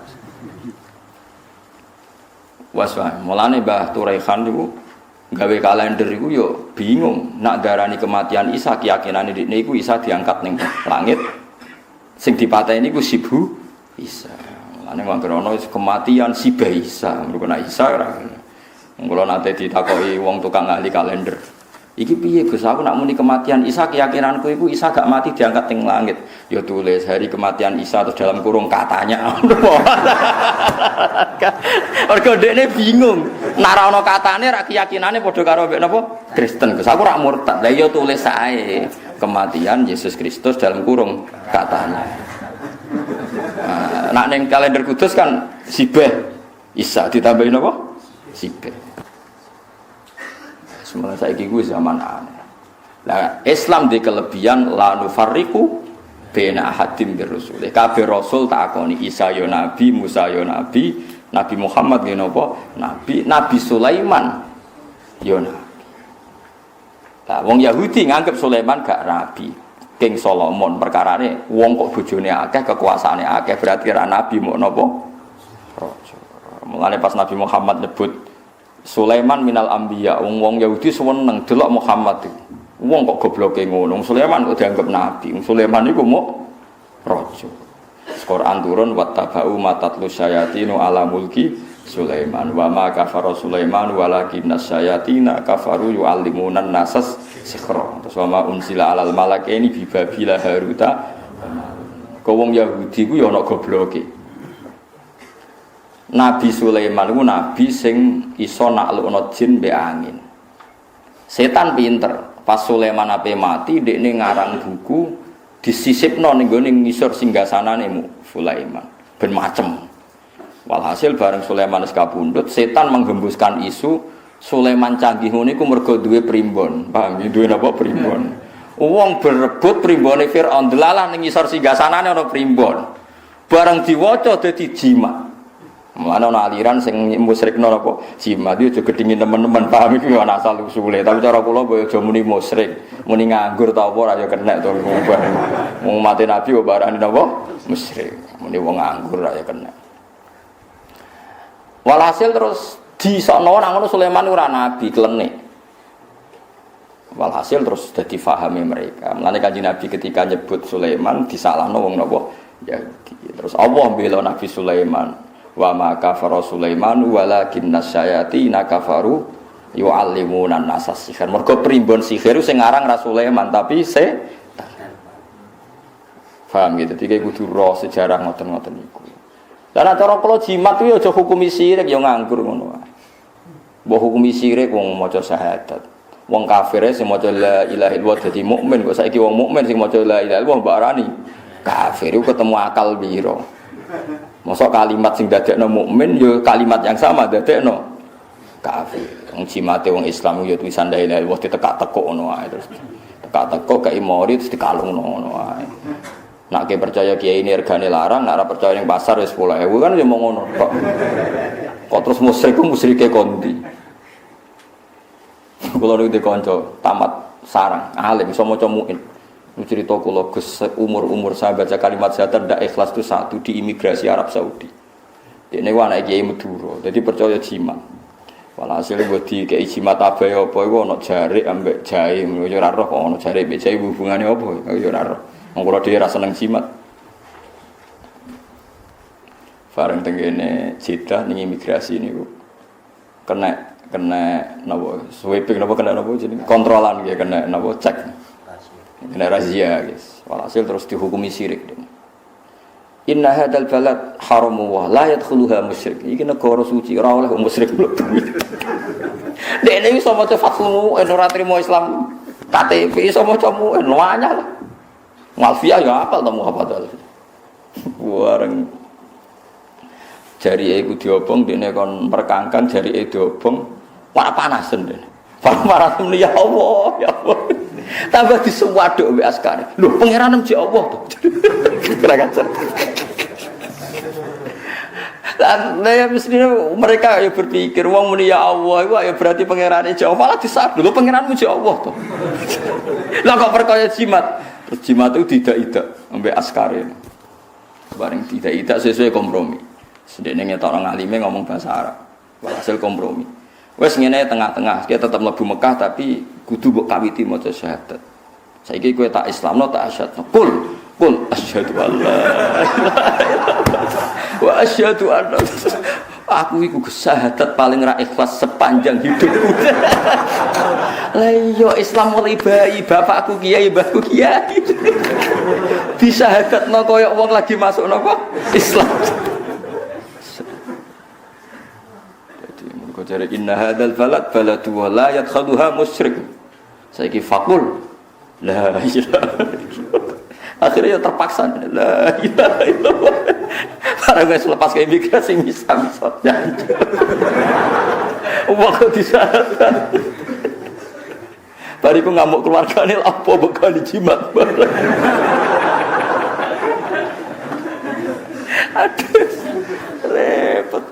Waswa, mulane Mbah Turaihan niku gawe kalender iku yo bingung, nak darani kematian Isa keyakinane dekne iku Isa diangkat ning langit. Sing dipateni iku sibu Isa. Mulane mangkrono kematian Siba Isa, mergo nek Isa ora. Kula nate ditakoki wong tukang ahli kalender. Iki piye Gus, aku nak muni kematian Isa keyakinanku iku Isa gak mati diangkat ning langit. Ya tulis hari kematian Isa terus dalam kurung katanya. Mergo dekne bingung. Nek ora ana katane ra keyakinane padha karo mbek napa? Kristen. Gus, aku ra murtad. Lah ya tulis ae kematian Yesus Kristus dalam kurung katanya. Nak ning kalender kudus kan Sibeh Isa ditambahin apa? Sibeh. Semoga saiki kuwi zaman aneh. Lah Islam di kelebihan la nufarriqu baina ahadin bir rusul. Kabeh rasul takoni Isa ya nabi, Musa ya nabi, Nabi Muhammad ya napa? Nabi, Nabi Sulaiman ya nabi. Lah wong Yahudi nganggep Sulaiman gak nabi. King Solomon perkarane wong kok bojone akeh, kekuasaane akeh berarti ra nabi mok napa? Raja. Mulane pas Nabi Muhammad nyebut Sulaiman minal anbiya, wong Yahudi seneng delok Muhammad iki. Wong kok gobloke ngono, Sulaiman kok dianggap nabi. Sulaiman iku mok raja. Quran turun wattaba'u matatlu syayatinu ala mulki Sulaiman wa ma kafara Sulaiman walakinnas syayatina kafaru yu'allimunan nasas sikhra. Terus wa ma unsila alal malakaini bi babila haruta. Kok wong Yahudi ku ya ana gobloke. Nabi Sulaiman itu nabi sing iso naklukno jin mbek angin. Setan pinter. Pas Sulaiman ape mati, dekne ngarang buku disisipno ning gone ngisor singgasanane Sulaiman. Ben macem. Walhasil bareng Sulaiman wis kapundhut, setan menggembuskan isu Sulaiman canggih ngene iku mergo duwe primbon. Paham? Duwe napa primbon? Wong berebut primbone Firaun delalah ning ngisor singgasanane ana primbon. Bareng diwaca dadi jimat. Mulane ana aliran sing musyrikno apa jimat itu aja gedhingi teman-teman paham iki ana asal usule tapi cara kula boyo aja muni musyrik muni nganggur ta apa ora ya kena to wong mati nabi kok barani napa musyrik muni wong nganggur ora ya kena walhasil terus disokno nang ngono Sulaiman ora nabi klenik walhasil terus dadi fahame mereka mulane Kanjeng Nabi ketika nyebut Sulaiman disalahno wong napa ya terus Allah bela Nabi Sulaiman wa ma kafara Sulaiman walakinnas syayatina kafaru yu'allimuna an-nasas sihir. Mergo primbon sihir sing aran ra Sulaiman tapi setan. Paham gitu. Dadi kudu roh sejarah ngoten-ngoten niku. Lah nek cara kula jimat kuwi aja hukumi sirik ya nganggur ngono wae. Mbok hukumi sirik wong maca syahadat. Wong kafir sing maca la ilaha illallah dadi mukmin kok saiki wong mukmin sing maca la ilaha illallah mbok arani kafir iku ketemu akal piro. Mosok kalimat sing dadekno mukmin ya kalimat yang sama dadekno kafir. Wong jimate wong Islam ya tulisan la ilaha illallah ditekak-tekuk ngono wae terus. Tekak-tekuk kaya mori terus dikalungno ngono wae. Nek ke percaya kiai ini regane larang, nek ora percaya ning pasar wis 10.000 kan ya mau ngono tok. Kok terus musyrik ku musyrike kondi. Kula niku dikonco tamat sarang, alim iso maca muin. Cerita kula Gus umur-umur saya baca kalimat syahadat ndak ikhlas itu satu di imigrasi Arab Saudi. Dene ku anake Kiai Madura, dadi percaya jimat. Walhasil mbok di kei jimat abae apa iku ana jarik ambek jahe, yo ora roh kok ana jarik mbek jahe hubungane apa, yo ora roh. Wong kula dhewe ra seneng jimat. Bareng tengene Jeddah ning imigrasi niku kena napa sweeping napa kena napa jenenge kontrolan nggih kena napa cek. Kena razia guys. Walhasil terus dihukumi syirik. Inna hadzal balad haramu wa la yadkhuluha musyrik. Iki negara suci ora oleh musyrik mlebu. Dene iso maca fatmu ora trimo Islam. KTP iso maca mu luanya lah. Malfiah ya apal temu apa to. Wareng jari iku diobong dene kon merkangkan jari diobong ora panasen dene. Panas ya Allah, ya Allah. Tambah disuwaduk mbek askare. Lho, pangeran mesti Allah to. Kira-kira. Lah mestinya mereka ya berpikir wong muni ya Allah iku ya berarti pangerane Jawa malah disadu. Lho, pangeran mesti Allah to. Lah kok perkaya jimat. Jimat itu tidak ambek askare. Bareng tidak sesuai kompromi. Sedene ngetok orang alime ngomong bahasa Arab. Hasil kompromi. Wes ngene tengah-tengah, kita tetap mlebu Mekah tapi kudu mbok kawiti maca syahadat. Saiki kowe tak Islamno tak asyhadu. Kul asyhadu alla wa asyhadu anna aku iku syahadat paling ra ikhlas sepanjang hidupku. Lah iya Islam mulai bayi bapakku kiai mbahku kiai. Disyahadatno koyo wong lagi masuk napa Islam. Jadi mergo jare inna hadzal baladu wa la yadkhaluha musyrik. Saiki faqul la ilaha illallah. Akhirnya ya terpaksa la ilaha illallah. Para guys lepas ke imigrasi bisa janji. Uang kok disyaratkan. Bariku ngamuk keluargane apa bekal dijimat bareng. Aduh, repot.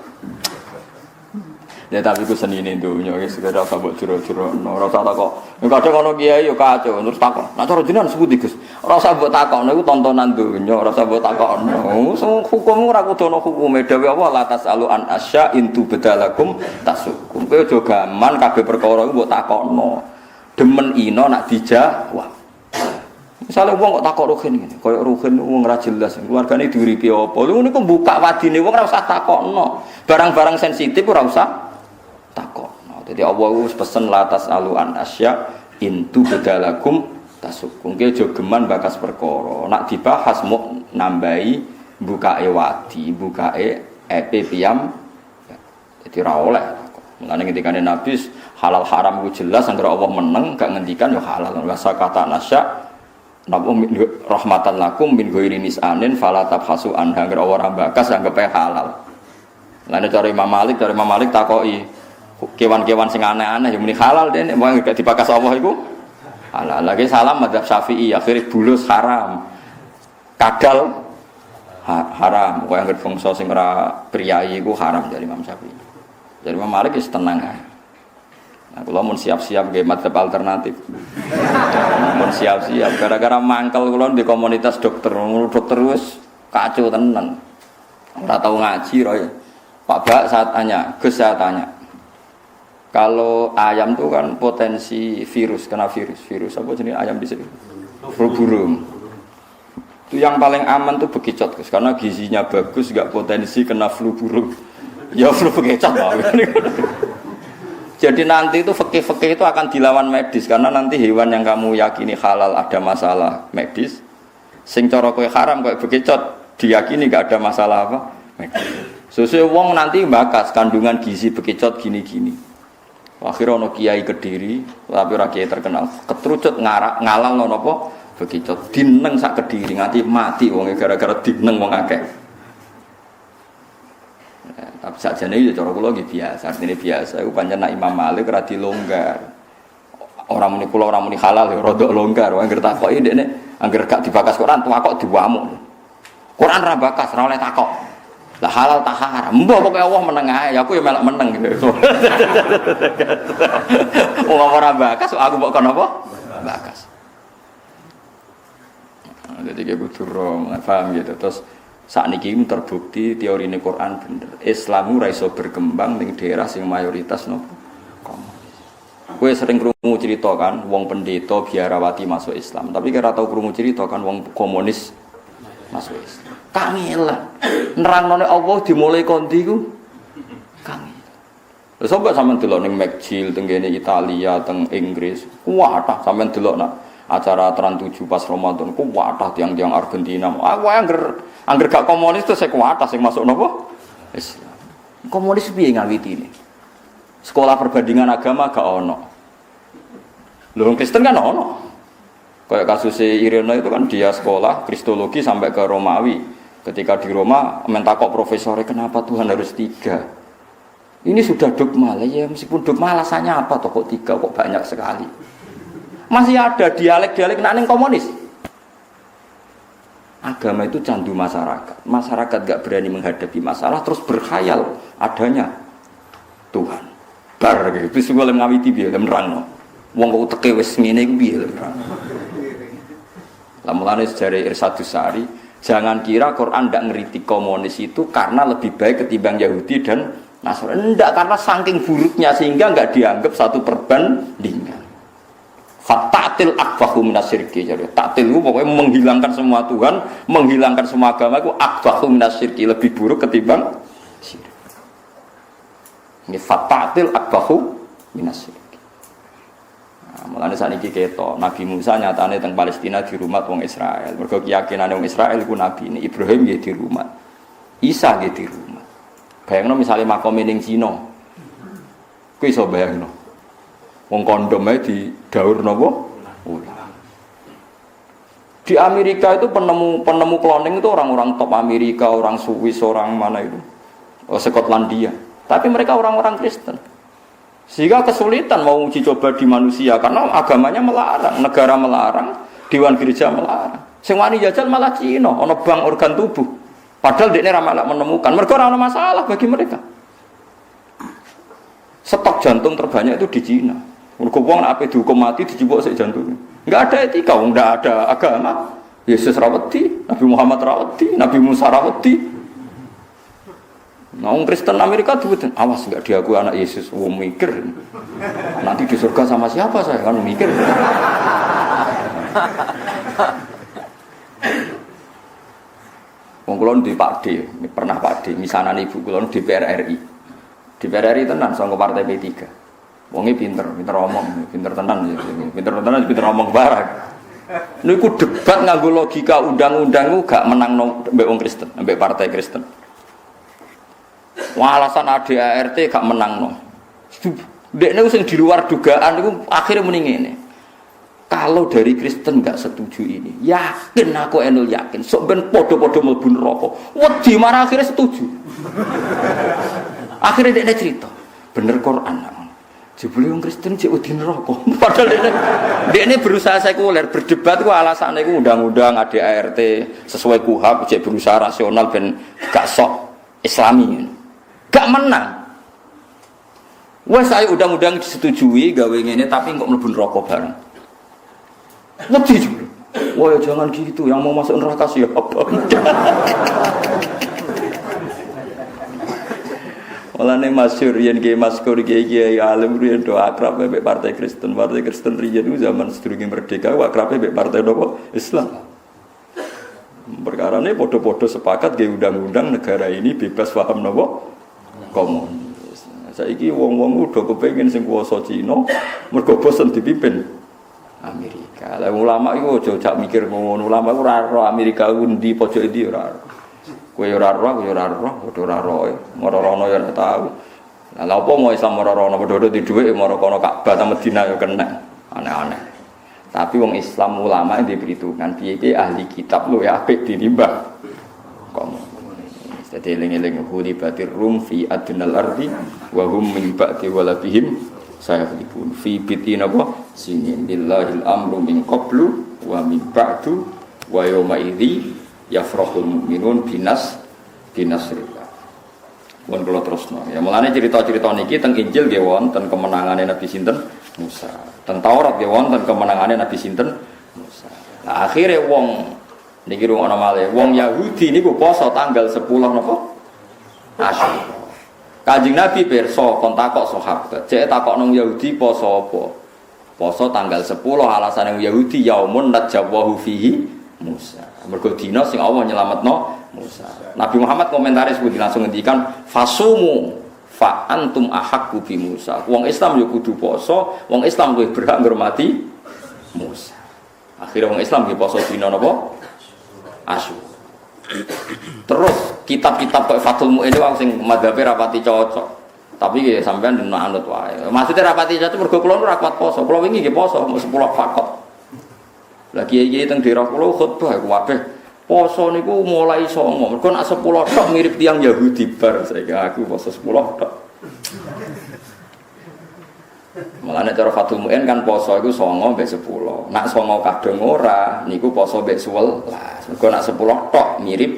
Ya tapi ku senine dunya wis ora usah mbok jero-jerono, ora usah takok. Kadang ana kiai yo kacau terus takok. Nek cara jenengan sepundi Gus? Ora usah mbok takokno iku tontonan dunya, ora usah mbok takokno. Hukum ora kudu ana hukume dhewe apa la tasalu an asya intu bedalakum tasukum. Kowe aja gaman kabeh perkara iku mbok takokno. Demen ino nak dijawab. Misale wong kok takok Ruhin ngene, kaya Ruhin wong ora jelas, keluargane diuripi apa. Lha niku buka wadine wong ora usah takokno. Barang-barang sensitif ora usah takokno. Dadi Allah wis pesen latas aluan asya intu bedalakum tasukum. Ki aja geman bakas perkara. Nak dibahas mau nambahi bukae wadi, bukae epe piyam. Dadi ora oleh. Mulane ketikane Nabi halal haram ku jelas anggere Allah meneng gak ngendikan ya halal. Wasa kata nasya napa rahmatan lakum min ghairi nisanin fala tabhasu an anggere ora bakas anggap halal. Lan cara Imam Malik takoki kewan-kewan sing aneh-aneh ya muni halal dene wong gak dibakas Allah iku halal. Lagi salam madzhab Syafi'i akhire bulus haram. Kadal haram. Kok anggere bangsa sing ora priyayi iku haram dari Imam Syafi'i. Dari Imam Malik wis tenang ae. Nah, kula mun siap-siap nggih madzhab alternatif. Mun siap-siap gara-gara mangkel kula di komunitas dokter wis kacau tenan. Ora tau ngaji roy. Pak Bak Gus saya tanya. Kalau ayam itu kan potensi virus, kena virus apa jenis ayam di sini? Flu burung. Itu yang paling aman tuh bekicot, Gus, karena gizinya bagus, enggak potensi kena flu burung. Ya flu bekicot lah. Jadi nanti itu fikih itu akan dilawan medis karena nanti hewan yang kamu yakini halal ada masalah medis, sing cara kowe haram kowe bekicot diyakini enggak ada masalah apa medis. Sesuai wong nanti bakas kandungan gizi bekicot gini-gini. Akhirnya ono kiai Kediri, tapi ora kiai terkenal, ketrucut ngalal napa bekicot dineng sak Kediri nganti mati wong gara-gara dineng wong akeh. Tapi sakjane iki cara kula nggih biasa, artine biasa iku pancen nek Imam Malik ora dilonggar. Ora muni kula ora muni halal ya rada longgar, wong anggere takoki ndekne anggere gak dibakas Quran tuwa kok diwamuk. Quran ra bakas, ora oleh takok. Lah halal tak haram. Mbah pokoke Allah meneng ae, aku ya melok meneng gitu. Wong ora bakas aku kok kono apa? Bakas. Jadi kayak butuh rong, paham gitu. Terus saat ini terbukti teori ini Quran bener. Islam ora iso berkembang ning daerah sing mayoritas nopo komunis. Kowe sering krungu cerita kan, wong pendeta biarawati masuk Islam, tapi kira tau krungu cerita kan wong komunis masuk Islam. Kangelan. Nerangno Allah dimulai kondi ku kangen. Lha sampe sampean delok ning McGill teng kene Italia, teng Inggris, kuwatah sampean delok nak acara Trans 7 pas Ramadan, kuwatah tiang-tiang Argentina. Aku angger gak komunis terus saya kuwatah sing masuk napa? Islam. Komunis piye ngawitine? Sekolah perbandingan agama gak ono. Lho Kristen kan ono. Kayak kasus Irina itu kan dia sekolah Kristologi sampai ke Romawi. Ketika di Roma mentakok profesornya kenapa Tuhan harus 3? Ini sudah dogma lah ya, meskipun dogma alasannya apa toh kok 3 kok banyak sekali. Masih ada dialek-dialek nang komunis. Agama itu candu masyarakat. Masyarakat gak berani menghadapi masalah terus berkhayal adanya Tuhan. Bar gitu wis golem ngawiti piye nerangno. Wong kok teke wis ngene iku piye nerangno. Lah mulane sejare Irsadus Sari, jangan kira Quran ndak ngeritik komunis itu karena lebih baik ketimbang Yahudi dan Nasrani. Ndak, karena saking buruknya sehingga nggak dianggap satu perbandingan. Fatatil akbahu minasyirki. Jadi tatil itu pokoknya menghilangkan semua Tuhan, menghilangkan semua agama itu akbahu minasyirki, lebih buruk ketimbang syirik. Ini fatatil akbahu minasyirki. Mulane saniki ketok Nabi Musa nyatane teng Palestina di rumah wong Israel. Mergo keyakinane wong Israel iku nabi ini Ibrahim nggih di rumah. Isa nggih di rumah. Bayangno misale makome ning Cina. Kuwi iso bayangno. Wong kondome di daur napa? Di Amerika itu penemu cloning itu orang-orang top Amerika, orang Swiss, orang mana itu? Skotlandia. Tapi mereka orang-orang Kristen. Sehingga kesulitan mau uji coba di manusia karena agamanya melarang, negara melarang, dewan gereja melarang. Sing wani jajal malah Cina, ana bank organ tubuh. Padahal dekne ra malah menemukan, mergo ora ana masalah bagi mereka. Stok jantung terbanyak itu di Cina. Mergo wong nek ape dihukum mati dijupuk sik jantunge. Enggak ada etika, enggak ada agama. Yesus rawati, Nabi Muhammad rawati, Nabi Musa rawati. Nah, orang Kristen Amerika tuh awas nggak diakui anak Yesus, wong mikir nanti di surga sama siapa saya kan mikir. Wong kulon di Pak D, pernah Pak D, misalnya ibu kulon di DPR RI, DPR RI tenan sangko partai P3. Wongnya pinter omong, pinter tenan omong barang. Niku debat nganggo logika undang-undang gak menang mbek wong Kristen, mbek partai Kristen. Wah, alasan ADART gak menang no. Dekne sing di luar dugaan itu akhirnya muni ngene. Kalau dari Kristen gak setuju ini, yakin aku enul yakin, sok ben podo-podo mlebu neraka. Wedi marah akhirnya setuju. Akhirnya dekne cerita, bener Quran. Jebule wong Kristen cek wedi neraka. Padahal dekne berusaha sekuler, berdebat ku alasane ku undang-undang ADART sesuai KUHP, cek berusaha rasional ben gak sok Islami. Gak menang. Wes ayo undang-undang disetujui gawe ngene tapi kok mlebu neraka bareng. Wedi juga. Wah jangan gitu, yang mau masuk neraka siapa? Mulane masyhur yen ki maskur kiai alim riyen do akrab mbek partai Kristen. Partai Kristen riyen itu zaman sedurunge merdeka akrab mbek partai napa? Islam. Perkarane padha-padha sepakat ge undang-undang negara ini bebas paham napa? Komunis. Saiki wong-wong udah kepengin sing kuwasa Cina mergo bosen dipimpin Amerika. Lah ulama iku aja jak mikir ngono. Ulama iku ora ro Amerika undi pojok ndi ora. Kowe ora ro, kowe ora ro, padha ora ro. Ngoro-rono ya ora tau. Lah lha opo mau Islam ora rono padha di dhuwit mara kono Ka'bah ta Madinah ya kena. Aneh-aneh. Tapi wong Islam ulama yang diperhitungkan piye ahli kitab lho ya apik dinimbang. Komunis. Jadi eling-eling hulibatir rum fi adnal ardi wa hum min ba'di walabihim sayaflibun fi bitina wa sinin lillahil amru min qablu wa min ba'du wa yawma idzi yafrahul mu'minun binasrillah. Pun kula terusno. Ya mulane cerita-cerita niki teng Injil nggih wonten kemenangane Nabi sinten Musa. Teng Taurat nggih wonten kemenangane Nabi sinten Musa. Lah akhire wong niki rungokno malih, wong Yahudi niku poso tanggal 10 napa? Asyura. Kanjeng Nabi pirsa kon takok sahabat, cek takok nang Yahudi poso apa? Poso tanggal 10 alasane Yahudi yaumun najwahu fihi Musa. Mergo dina sing Allah nyelametno Musa. Nabi Muhammad komentari sepundi langsung ngendikan fasumu fa antum ahaqqu bi Musa. Wong Islam yo kudu poso, wong Islam luwih berhak ngurmati Musa. Akhirnya wong Islam nggih poso dina napa? Asyura. Terus kitab-kitab kok Fathul Mu'in itu sing madhabe rapati cocok. Tapi nggih sampean den anut wae. Maksudnya rapati cocok mergo kula ora kuat poso. Kula wingi nggih poso mau 10 fakot. Lah kiai-kiai teng daerah kula khutbah kabeh poso niku mulai 9. Mergo nek 10 tok mirip tiyang Yahudi bar saiki aku poso 10 tok. Mulane cara Fathul Mu'in kan poso iku 9 mbek 10. Nak 9 kadung ora niku poso mbek 11. Mergo nak 10 tok mirip.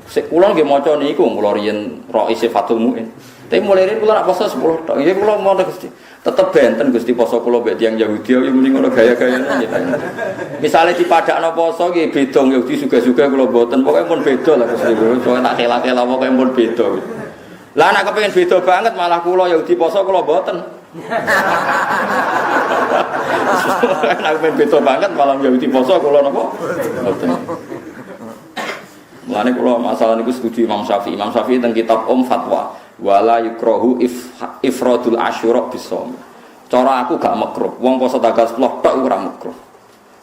Sik kula nggih maca niku kula riyen roise Fathul Mu'in. Tapi mulai ini kula nak poso 10 tok. Ya kula mau Gusti. Tetep benten Gusti poso kula mbek tiyang Yahudi yo mending ngono gaya-gayane kita. Misale dipadakno poso nggih beda Yahudi suga-suga kula mboten. Pokoke pun beda lah Gusti. Pokoke tak tela-tela pokoke pun beda. Lah nek kepengin beda banget malah kula Yahudi poso kula mboten. Nek kepengin beda banget malah Yahudi poso kula napa? Mboten. Mulane kula masalah niku setuju Imam Syafi'i. Imam Syafi'i teng kitab Fatwa wala yukrahu ifradul asyura bisom. Cara aku gak makruh. Wong poso tanggal 10 tok ora makruh.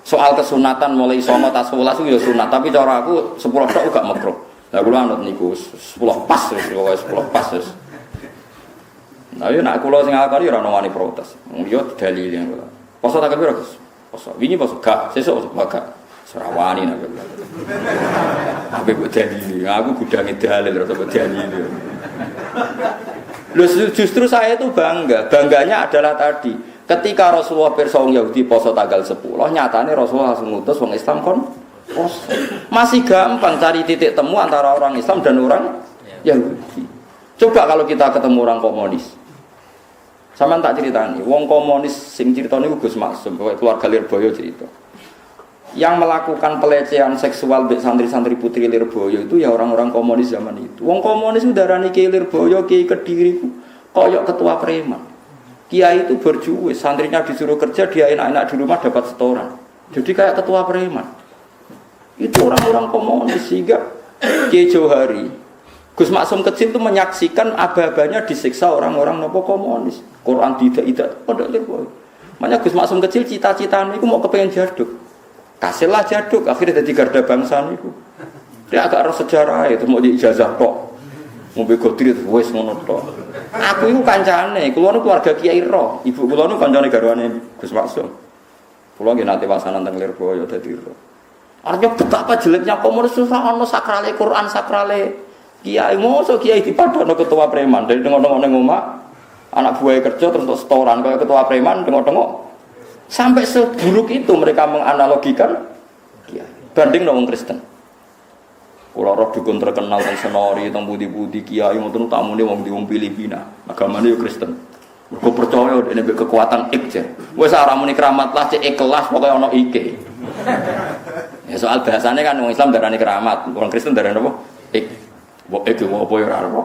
Soal kesunatan mulai sono tas 11 itu ya sunat, tapi cara aku 10 tok gak makruh. Lah kula anut niku 10 pas wis pokoke 10 pas wis. Nah yo nek kula sing akali ora ono wani protes. Yo dalil yang kula. Poso tanggal piro, Gus? Poso. Wingi poso gak, sesuk gak. Serawani nek. Tapi kok dalil. Aku gudange dalil ora kok dalil. Loh, justru saya itu bangganya adalah tadi ketika Rasulullah pirsa wong Yahudi poso tanggal 10 nyatane Rasulullah langsung ngutus wong Islam kon poso. Masih gampang cari titik temu antara orang Islam dan orang Yahudi. Coba kalau kita ketemu orang komunis, sampean tak ceritani wong komunis sing ceritane Gus Maksum keluarga Lirboyo cerita yang melakukan pelecehan seksual santri-santri putri Lirboyo itu ya orang-orang komunis zaman itu. Wong komunis udarani Kiai Lirboyo, Kiai Kediri koyok ketua preman. Kiai itu berjuwis, santrinya disuruh kerja, dia enak-enak di rumah dapat setoran. Jadi kayak ketua preman. Itu orang-orang komunis sehingga Kiai Johari, Gus Maksum kecil itu menyaksikan aba-abanya disiksa orang-orang nopo komunis. Quran tidak pondok Lirboyo. Makanya Gus Maksum kecil cita-citanya itu mau kepengen jaduk. Kasihlah jaduk, akhirnya jadi garda bangsa niku. Dia agak harus sejarah itu mau diijazah tok. Mau begodri itu wes ngono tok. Aku itu kancane, kula niku keluarga Kiai Ro. Ibu kula niku kancane garwane Gus Maksum. Kula nggih nate wasanan teng Lirboyo dadi Ro. Artinya betapa jeleknya komunis ora ono sakrale Quran, sakrale Kiai. Mosok Kiai dipadakno ketua preman dari tengok-tengok ning omah. Anak buahnya kerja terus untuk setoran kayak ketua preman tengok-tengok. Sampai seburuk itu mereka menganalogikan Kiai. Banding wong Kristen. Kula roh dukun terkenal teng Senori, teng budi-budi Kiai ngoten tamune wong di wong Filipina. Agamane yo Kristen. Mergo percaya dene kekuatan ik. Wis ora muni keramat lah cek ikhlas pokoke ana ike. Ya soal bahasane kan wong Islam darani keramat, wong Kristen darani apa? Ik. Mbok ik opo yo ora apa.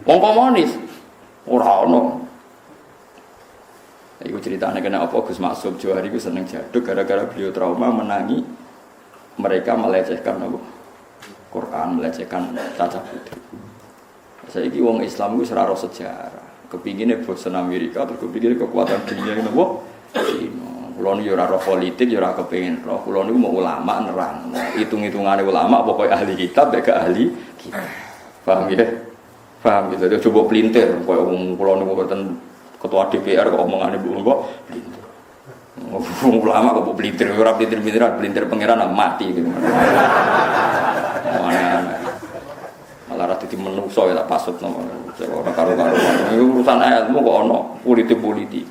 Wong komunis ora ono. Iku ceritanya kena apa Gus Maksum Johari ku seneng jaduk gara-gara beliau trauma menangi mereka melecehkan apa Quran, melecehkan cacat putri. Saiki wong Islam ku ora ro sejarah. Kepingine bosen Amerika terus kepingine kekuatan dunia ini apa? Cina. Kulo niku ora ro politik, ora kepengin roh. Kulo niku mau ulama nerang. Hitung-hitungane ulama pokoke ahli kitab gak ahli kitab. Paham ya? Paham gitu. Dia coba pelintir koyo wong kulo niku mboten ketua DPR kok omongane Bu kok ulama kok pelintir ora pelintir pangeran mati gitu. Malah ra dadi menungso ya tak pasut nomor ora karo-karo. Urusan ilmu kok ono politik.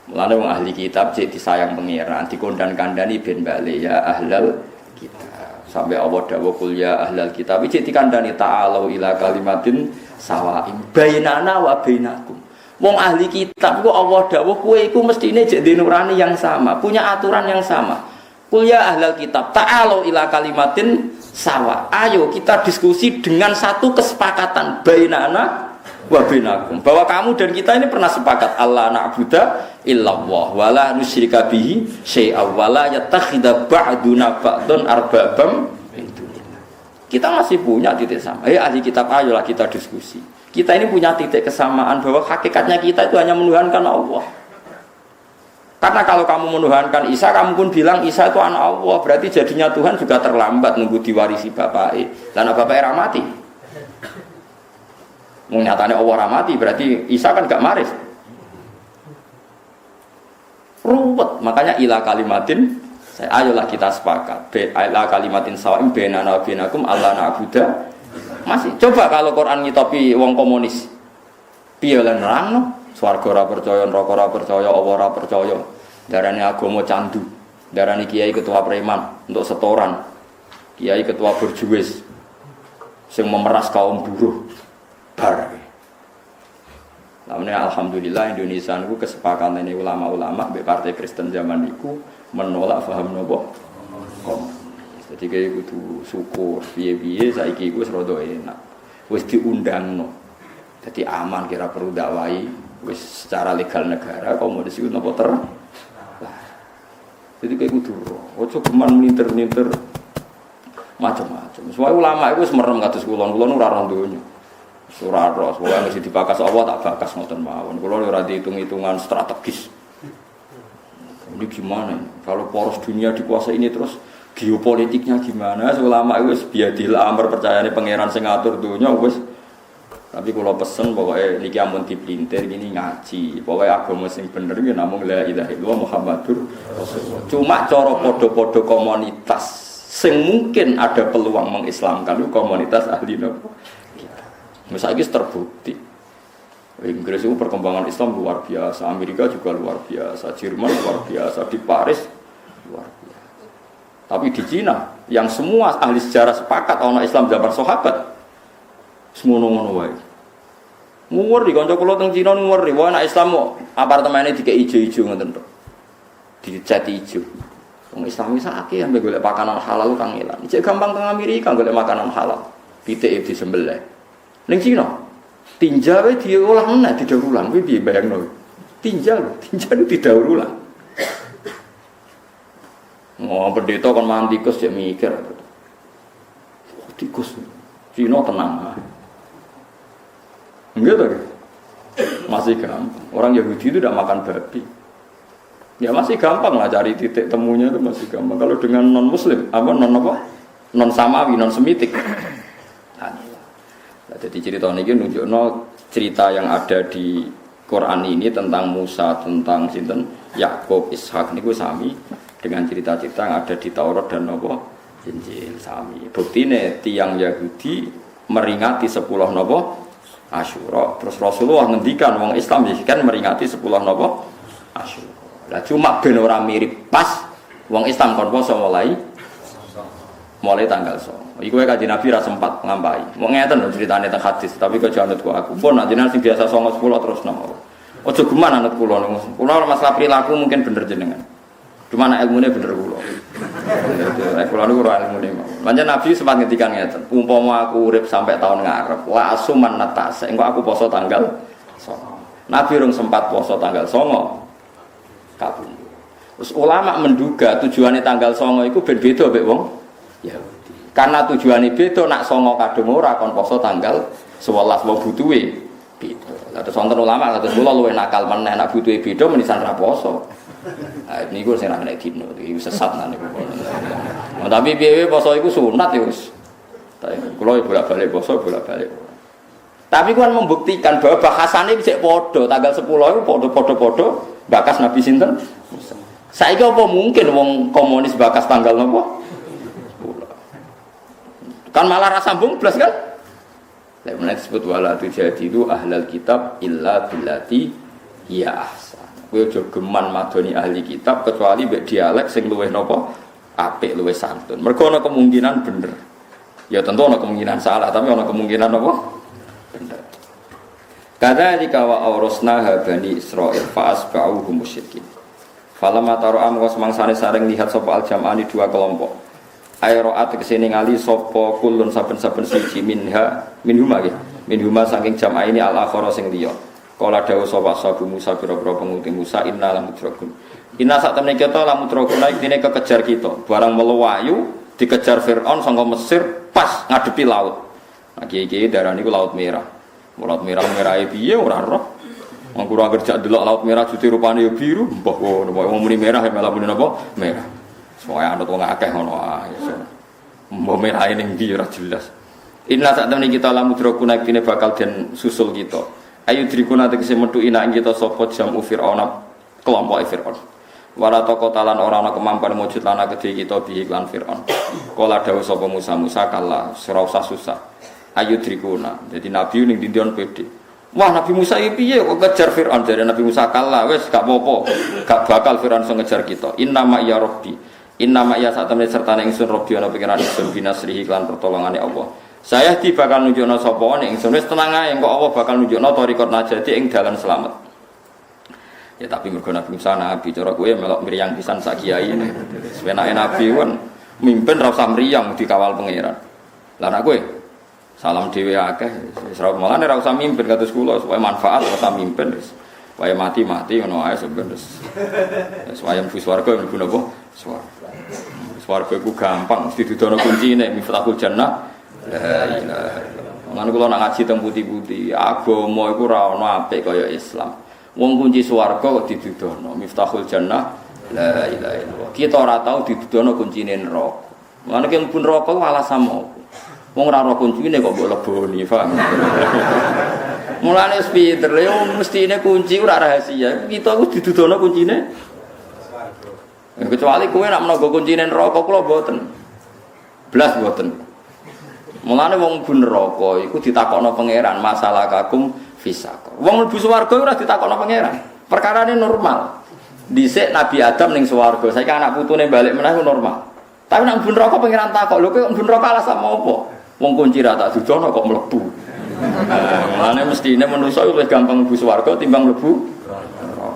Mulane wong ahli kitab cek disayang pangeran dikondhan-kandhani ben bali ya ahlal kitab. Sampai Allah dawuh kul ya ahlal kitab cek dikandhani ta'alu ila kalimatin sawa'in bainana wa bainakum. Wong ahli kitab ku Allah dawuh kowe iku mestine jek nurani yang sama, punya aturan yang sama. Qul ya ahlal kitab ta'alu ila kalimatin sawa. Ayo kita diskusi dengan satu kesepakatan bainana wa bainakum. Bahwa kamu dan kita ini pernah sepakat Allah na'budu illallah wa la nusyrika bihi syai'a wa la yattakhidha ba'duna ba'dun arbabam min dunillah. Kita masih punya titik sama. Ahli kitab ayolah kita diskusi. Kita ini punya titik kesamaan bahwa hakikatnya kita itu hanya menuhankan Allah. Karena kalau kamu menuhankan Isa, kamu pun bilang Isa itu anak Allah, berarti jadinya Tuhan juga terlambat nunggu diwarisi bapaknya. Karena bapaknya ramati. Menyatakan Allah ramati, berarti Isa kan gak maris. Ruwet, makanya ila kalimatin, ayolah kita sepakat. Ila kalimatin sawa'im bainana wa bainakum alla na'budu. Masih coba kalau Quran ngitopi wong komunis piye lan nerangno swarga ora percaya neraka ora percaya Allah ora percaya darane agama candu darane kiai ketua preman untuk setoran kiai ketua berjuwis sing memeras kaum buruh bar Kemudian alhamdulillah Indonesia niku kesepakatan ini ulama-ulama mbek partai Kristen zaman niku menolak paham nopo komunis. Jadi kayak kudu syukur piye-piye saiki iku wis rada enak. Wis diundangno. Jadi aman kira perlu dakwai wis secara legal negara komunis iku napa ter. Jadi kayak kudu ojo geman minter-minter macam-macam. Soale ulama iku wis merem kados kula ora ora donya. Surah ros, pokoknya mesti dibakas Allah tak bakas ngoten mawon. Kalau ora dihitung-hitungan strategis. Ini gimana? Kalau poros dunia dikuasai ini terus geopolitiknya gimana? Ulama itu biadil amar percayane pangeran sing ngatur dunia wis. Tapi kalau pesen pokoknya niki amun dipelintir gini ngaji. Pokoknya agama sing bener iki namung la ilaha illallah Muhammadur Rasulullah. Cuma cara podo-podo komunitas sing mungkin ada peluang mengislamkan itu komunitas ahli nopo. Misalnya terbukti Inggris itu perkembangan Islam luar biasa, Amerika juga luar biasa, Jerman luar biasa, di Paris luar biasa. Tapi di Cina yang semua ahli sejarah sepakat orang Islam zaman sahabat semono-mono wae. Nguri kanca kula teng Cina nguri wae anak Islam kok apartemene dikek ijo-ijo ngoten to. Dicat ijo. Wong Islam wis akeh ambek golek makanan halal kang elan. Cek gampang teng Amerika golek makanan halal. Pitik disembelih. Ning Cina, tinjau diolah meneh didaur ulang, kuwi piye bayangno? Tinjau didaur ulang. Oh, pendeta kon mangan tikus jek mikir. Oh, tikus. Cina tenang. Enggak tahu. Masih gampang. Orang Yahudi itu tidak makan babi. Ya masih gampang lah cari titik temunya itu masih gampang. Kalau dengan non Muslim, non Samawi, non Semitik. Jadi cerita ini nunjukno cerita yang ada di Quran ini tentang Musa, tentang sinten Yakub, Ishak niku sami dengan cerita-cerita yang ada di Taurat dan napa Injil sami. Buktine tiang Yahudi meringati 10 napa Asyura. Terus Rasulullah ngendikan wong Islam kan meringati 10 napa Asyura. Lah cuma ben ora mirip pas wong Islam kon poso mulai tanggal 9. Iku Kanjeng Nabi ra sempat ngampai. Wong ngeten lho critane teng hadis, tapi kok janut ku aku. Pun nek jenengan sing biasa 9 10 terus nang. Ojo geman anut kula niku. Kula masalah perilaku mungkin bener jenengan. Cuma nek ilmune bener kula. Kula niku ora ilmune. Pancen Nabi sempat ngendikan ngeten, umpama aku urip sampai tahun ngarep, wa asuman natas, engko aku poso tanggal 9. Nabi rung sempat poso tanggal 9. Kabundut. Terus ulama menduga tujuannya tanggal 9 iku ben beda mek wong Yahudi. Karena tujuannya beda, nak songo kadung ora kon poso tanggal 11 mau butuhe beda. Terus wonten ulama kados kula luwih nakal meneh nak butuhe beda menisan ra poso. Nah niku sing ra nek dino iki sesat nang niku. Tapi piye poso iku sunat ya wis. Kula bolak-balik poso bolak-balik. Tapi kan membuktikan bahwa bahasane bisa padha tanggal 10 iku padha-padha bakas Nabi sinten? Saiki apa mungkin wong komunis bakas tanggal napa? Kan malah rasa sambung blas kan? Lek menek disebut wala tujadilu ahlal kitab illa billati ya ahsan. Kowe aja geman madoni ahli kitab kecuali mek dialek sing luwih napa? Apik, luwih santun. Mergo ana kemungkinan bener. Ya tentu ana kemungkinan salah, tapi ana kemungkinan apa? Bener. Kadzalika wa awrasna bani Israil fa asba'uhum musyrikin. Falamma tara'am wasmangsane saring lihat sapa al-jam'ani dua kelompok. Aeroat kesini ngali sopo kulun saben-saben siji minhuma saking jamaah ini al-akhara sing liya. Kala dawuh sapa sabu Musa pira-pira penguti Musa inna lamudrakun. Inna sak temene kita lamudrakun iki kekejar kita. Barang melewayu dikejar Firaun saka Mesir pas ngadepi laut. Nah iki darane iku laut merah. Laut merah piye ora roh. Wong kula kerja delok laut merah jute rupane ya biru, mbah ngono wong muni merah ya malah muni napa? Merah. Soalnya anut wong akeh ngono ae. Mbok merahe ning ndi ora jelas. Inna sak temene kita lamudrakun iki bakal den susul kita. Ayu drikuna tegese metu ina ing kita sapa jamu Firaun kelompok Firaun. Wala takotalan ora ana kemampuan mujud lan kedhe kita bi iklan Firaun. Kala dawuh sapa Musa kala ora usah susah. Ayu drikuna. Jadi nabi ning dindion pede. Wah Nabi Musa iki piye kok kejar Firaun? Jare Nabi Musa kala wis gak apa-apa. Gak bakal Firaun iso ngejar kita. Innama ya rabbi. Innama ya sak temene sertane ingsun rabbi ana pikiran ingsun binasrihi lan pertolongane Allah. Saya bakal nunjukno sapa ning ingsun wis tenang ae engko Allah bakal nunjukno thariqat najati ing dalan selamat. Ya tapi mergo Nabi Musa nabi cara kowe melok mriyang pisan sak kiai ne. Sepenake nabi kan mimpin ra usah mriyang dikawal pangeran. Lah nek kowe salam dhewe akeh wis ra malane ra usah mimpin kados kula supaya manfaat ora usah mimpin wis. Wae mati-mati ngono ae sampeyan wis. Wis wayang bus warga mlebu napa? Swarga. Swarga iku gampang mesti didono kuncine miftahul jannah. La ilaha illallah. Lan kula nak ngaji teng putih-putih, agama iku ora ana apik kaya Islam. Wong kunci swarga kok didudono miftahul jannah. La ilaha illallah. Kita ora tau didudono kuncine neraka. Lan nek mlebu neraka alasan apa? Wong ora ora kuncine kok mbok leboni, paham? Mulane pinter lho mestine kunci ora rahasia. Kita iku didudono kuncine swarga. Kecuali kowe nak menawa kuncine neraka kula mboten. Blas mboten. Mulane wong mlebu neraka iku ditakokno pangeran masalah kagum fisakor. Wong mlebu swarga ora ditakokno pangeran. Perkarane normal. Dhisik Nabi Adam ning swarga, saiki anak putune balik meneh normal. Tapi nek mlebu neraka pangeran takok, lho kok mlebu neraka alasan apa? Wong kunci ra tak dudono kok mlebu. Mulane mestine manusa luwih gampang mlebu swarga timbang mlebu neraka.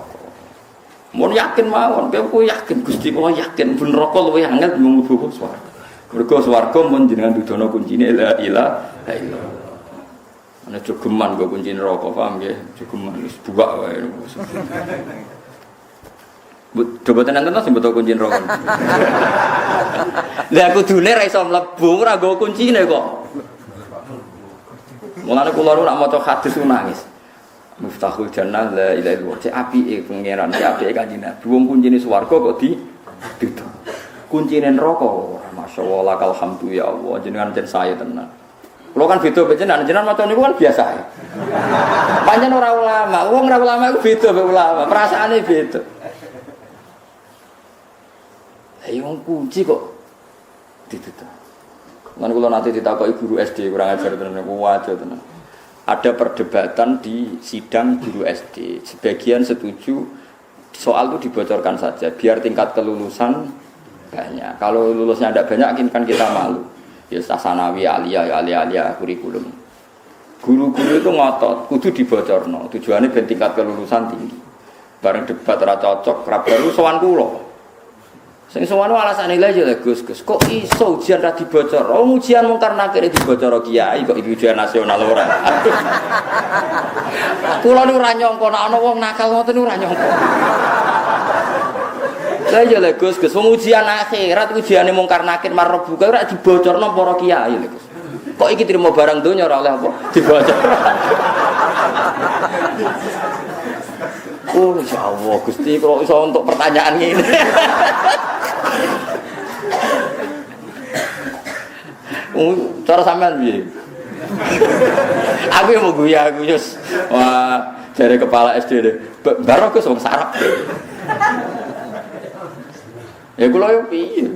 Mun yakin mawon, kowe yakin Gusti kula yakin mlebu neraka luwih angel mlebu swarga. Mergo swarga mun jenengan dudono kuncine la ilaha illallah. Ana jogeman go kunci neraka, paham nggih? Jogeman wis buak wae. Coba tenan sing betul kunci neraka. Lah kudune ra iso mlebu ora nggo kuncine kok. Mulane kula ora maca hadis nangis. Miftahul jannah la ilaha illallah. Cek apike pangeran, cek apike kanjeng Nabi. Wong kuncine swarga kok ditutup. Kuncine neraka ora masyaallah lakal hamdu ya Allah jenengan jen saya tenan. Kulo kan beda jenengan maca niku kan biasa ae. Pancen ora ulama, wong ora ulama iku beda mek ulama, perasaane beda. Ayo wong kunci kok ditutup. Lan kula nate ditakoki guru SD kurang ajar tenan niku wajo tenan. Ada perdebatan di sidang guru SD. Sebagian setuju soal itu dibocorkan saja biar tingkat kelulusan banyak. Kalau lulusnya tidak banyak kan kita malu. Ya sasanawi alia kurikulum. Guru-guru itu ngotot, kudu dibocorno. Tujuannya ben tingkat kelulusan tinggi. Bareng debat ora cocok, kerap baru sowan kula. Sing sowan alasane lha ya Gus, kok iso ujian ra dibocor? Oh ujian mungkar nakire dibocor kiai kok iki ujian nasional ora. Kula niku ora nyangka nek ana wong nakal ngoten niku ora nyangka. Lah ya lho Gus, wong ujian akhirat ujiane mungkar nakir marep buka ora dibocorno para kiai lho Gus. Kok iki trimo barang donya ora oleh apa? Dibocor. Oh insyaallah Gusti kok iso untuk pertanyaan ngene. Cara sampean piye? Aku yang mau guya aku Yus. Wah, dari kepala SD deh. Baru Gus wong sarap. Ya kula yo piye.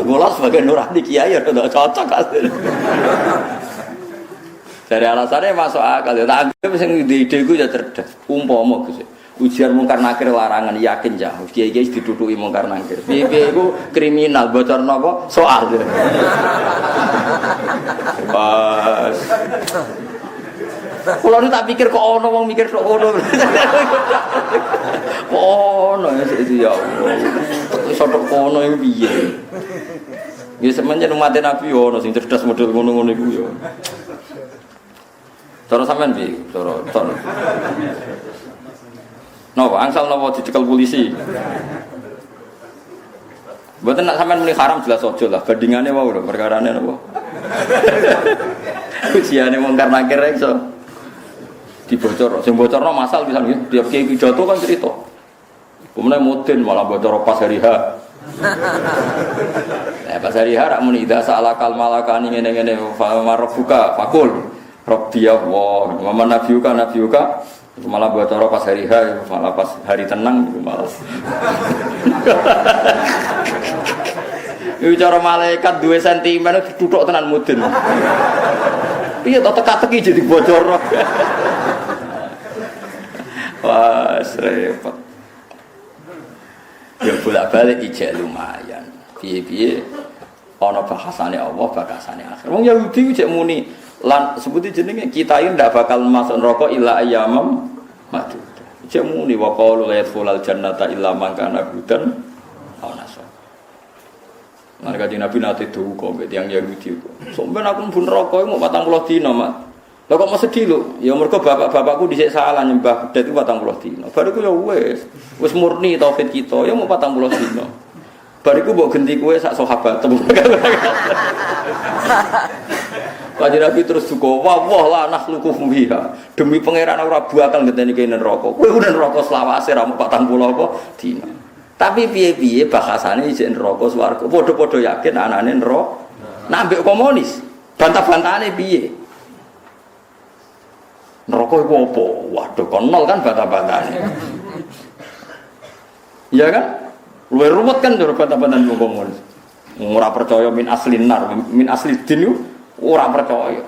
Kula sebagai nurani kiai ya udah cocok asli. Dari alasannya masuk akal ya. Tak anggap sing ide-ide ku ya cerdas. Umpama Gus. Ujian mungkar nakir larangan yakin ya. Kiai-kiai ditutuki mungkar nakir. Piye iku kriminal bocorno kok soal. Pas. Kalau nu tak pikir kok ono wong mikir kok ono. Ono ya Allah. Iso kok ono iki piye? Ya semenjak umat Nabi ono sing cerdas model ngono-ngono iku ya. Cara sampean piye? Cara. Napa angsal napa dicekel polisi? Mboten nak sampean muni haram jelas aja lah. Bandingane wae lho perkarane napa. Ujiane mungkar nakir iso dibocor. Sing bocorno masal pisan nggih. Tiap kiai pidato kan cerita. Kemudian mudin malah bocor pas hari H. Pas hari H rak muni idza sa'alakal malakani ngene-ngene marbuka fakul rabbiya wa man nabiyuka malah bocor pas hari H malah pas hari tenang malah. Iku cara malaikat 2 cm dituthuk tenan mudin. Piye to teka-teki jadi bocor. Wah, repot. Ya bolak-balik ijek lumayan. Piye-piye ana bahasane Allah, bahasane akhir. Wong Yahudi cek muni lan sebuti jenenge kita ini ndak bakal masuk neraka illa ayyamam madu. Cek muni wa qalu la yadkhulul jannata illa man kana hudan aw nasara. Mereka di Nabi nanti tuh kok yang Yahudi itu. Soalnya aku pun rokok mau 40 dino mak. Lo kok mau sedih lo? Ya mereka bapak-bapakku dhisik salah nyembah bedet itu 40 dino. Bariku ya wes murni tauhid kita ya mau 40 dino. Bariku mbok genti kowe sak sahabat. Kanjeng Nabi terus duka, wah la nakhluqu fiha. Demi pangeran ora bakal ngenteni kene neraka. Kowe udah neraka selawase ra mau 40 apa dino. Tapi piye-piye bahasane ijek neraka swarga. Padha-padha yakin anane neraka. Nak mbek komunis, bantah-bantahane piye? Neraka iku apa? Waduh, kon nol kan bantah-bantahane. Iya kan? Luwih ruwet kan cara bantah-bantahan wong komunis. Ora percaya min aslin nar, min asli din ora percaya.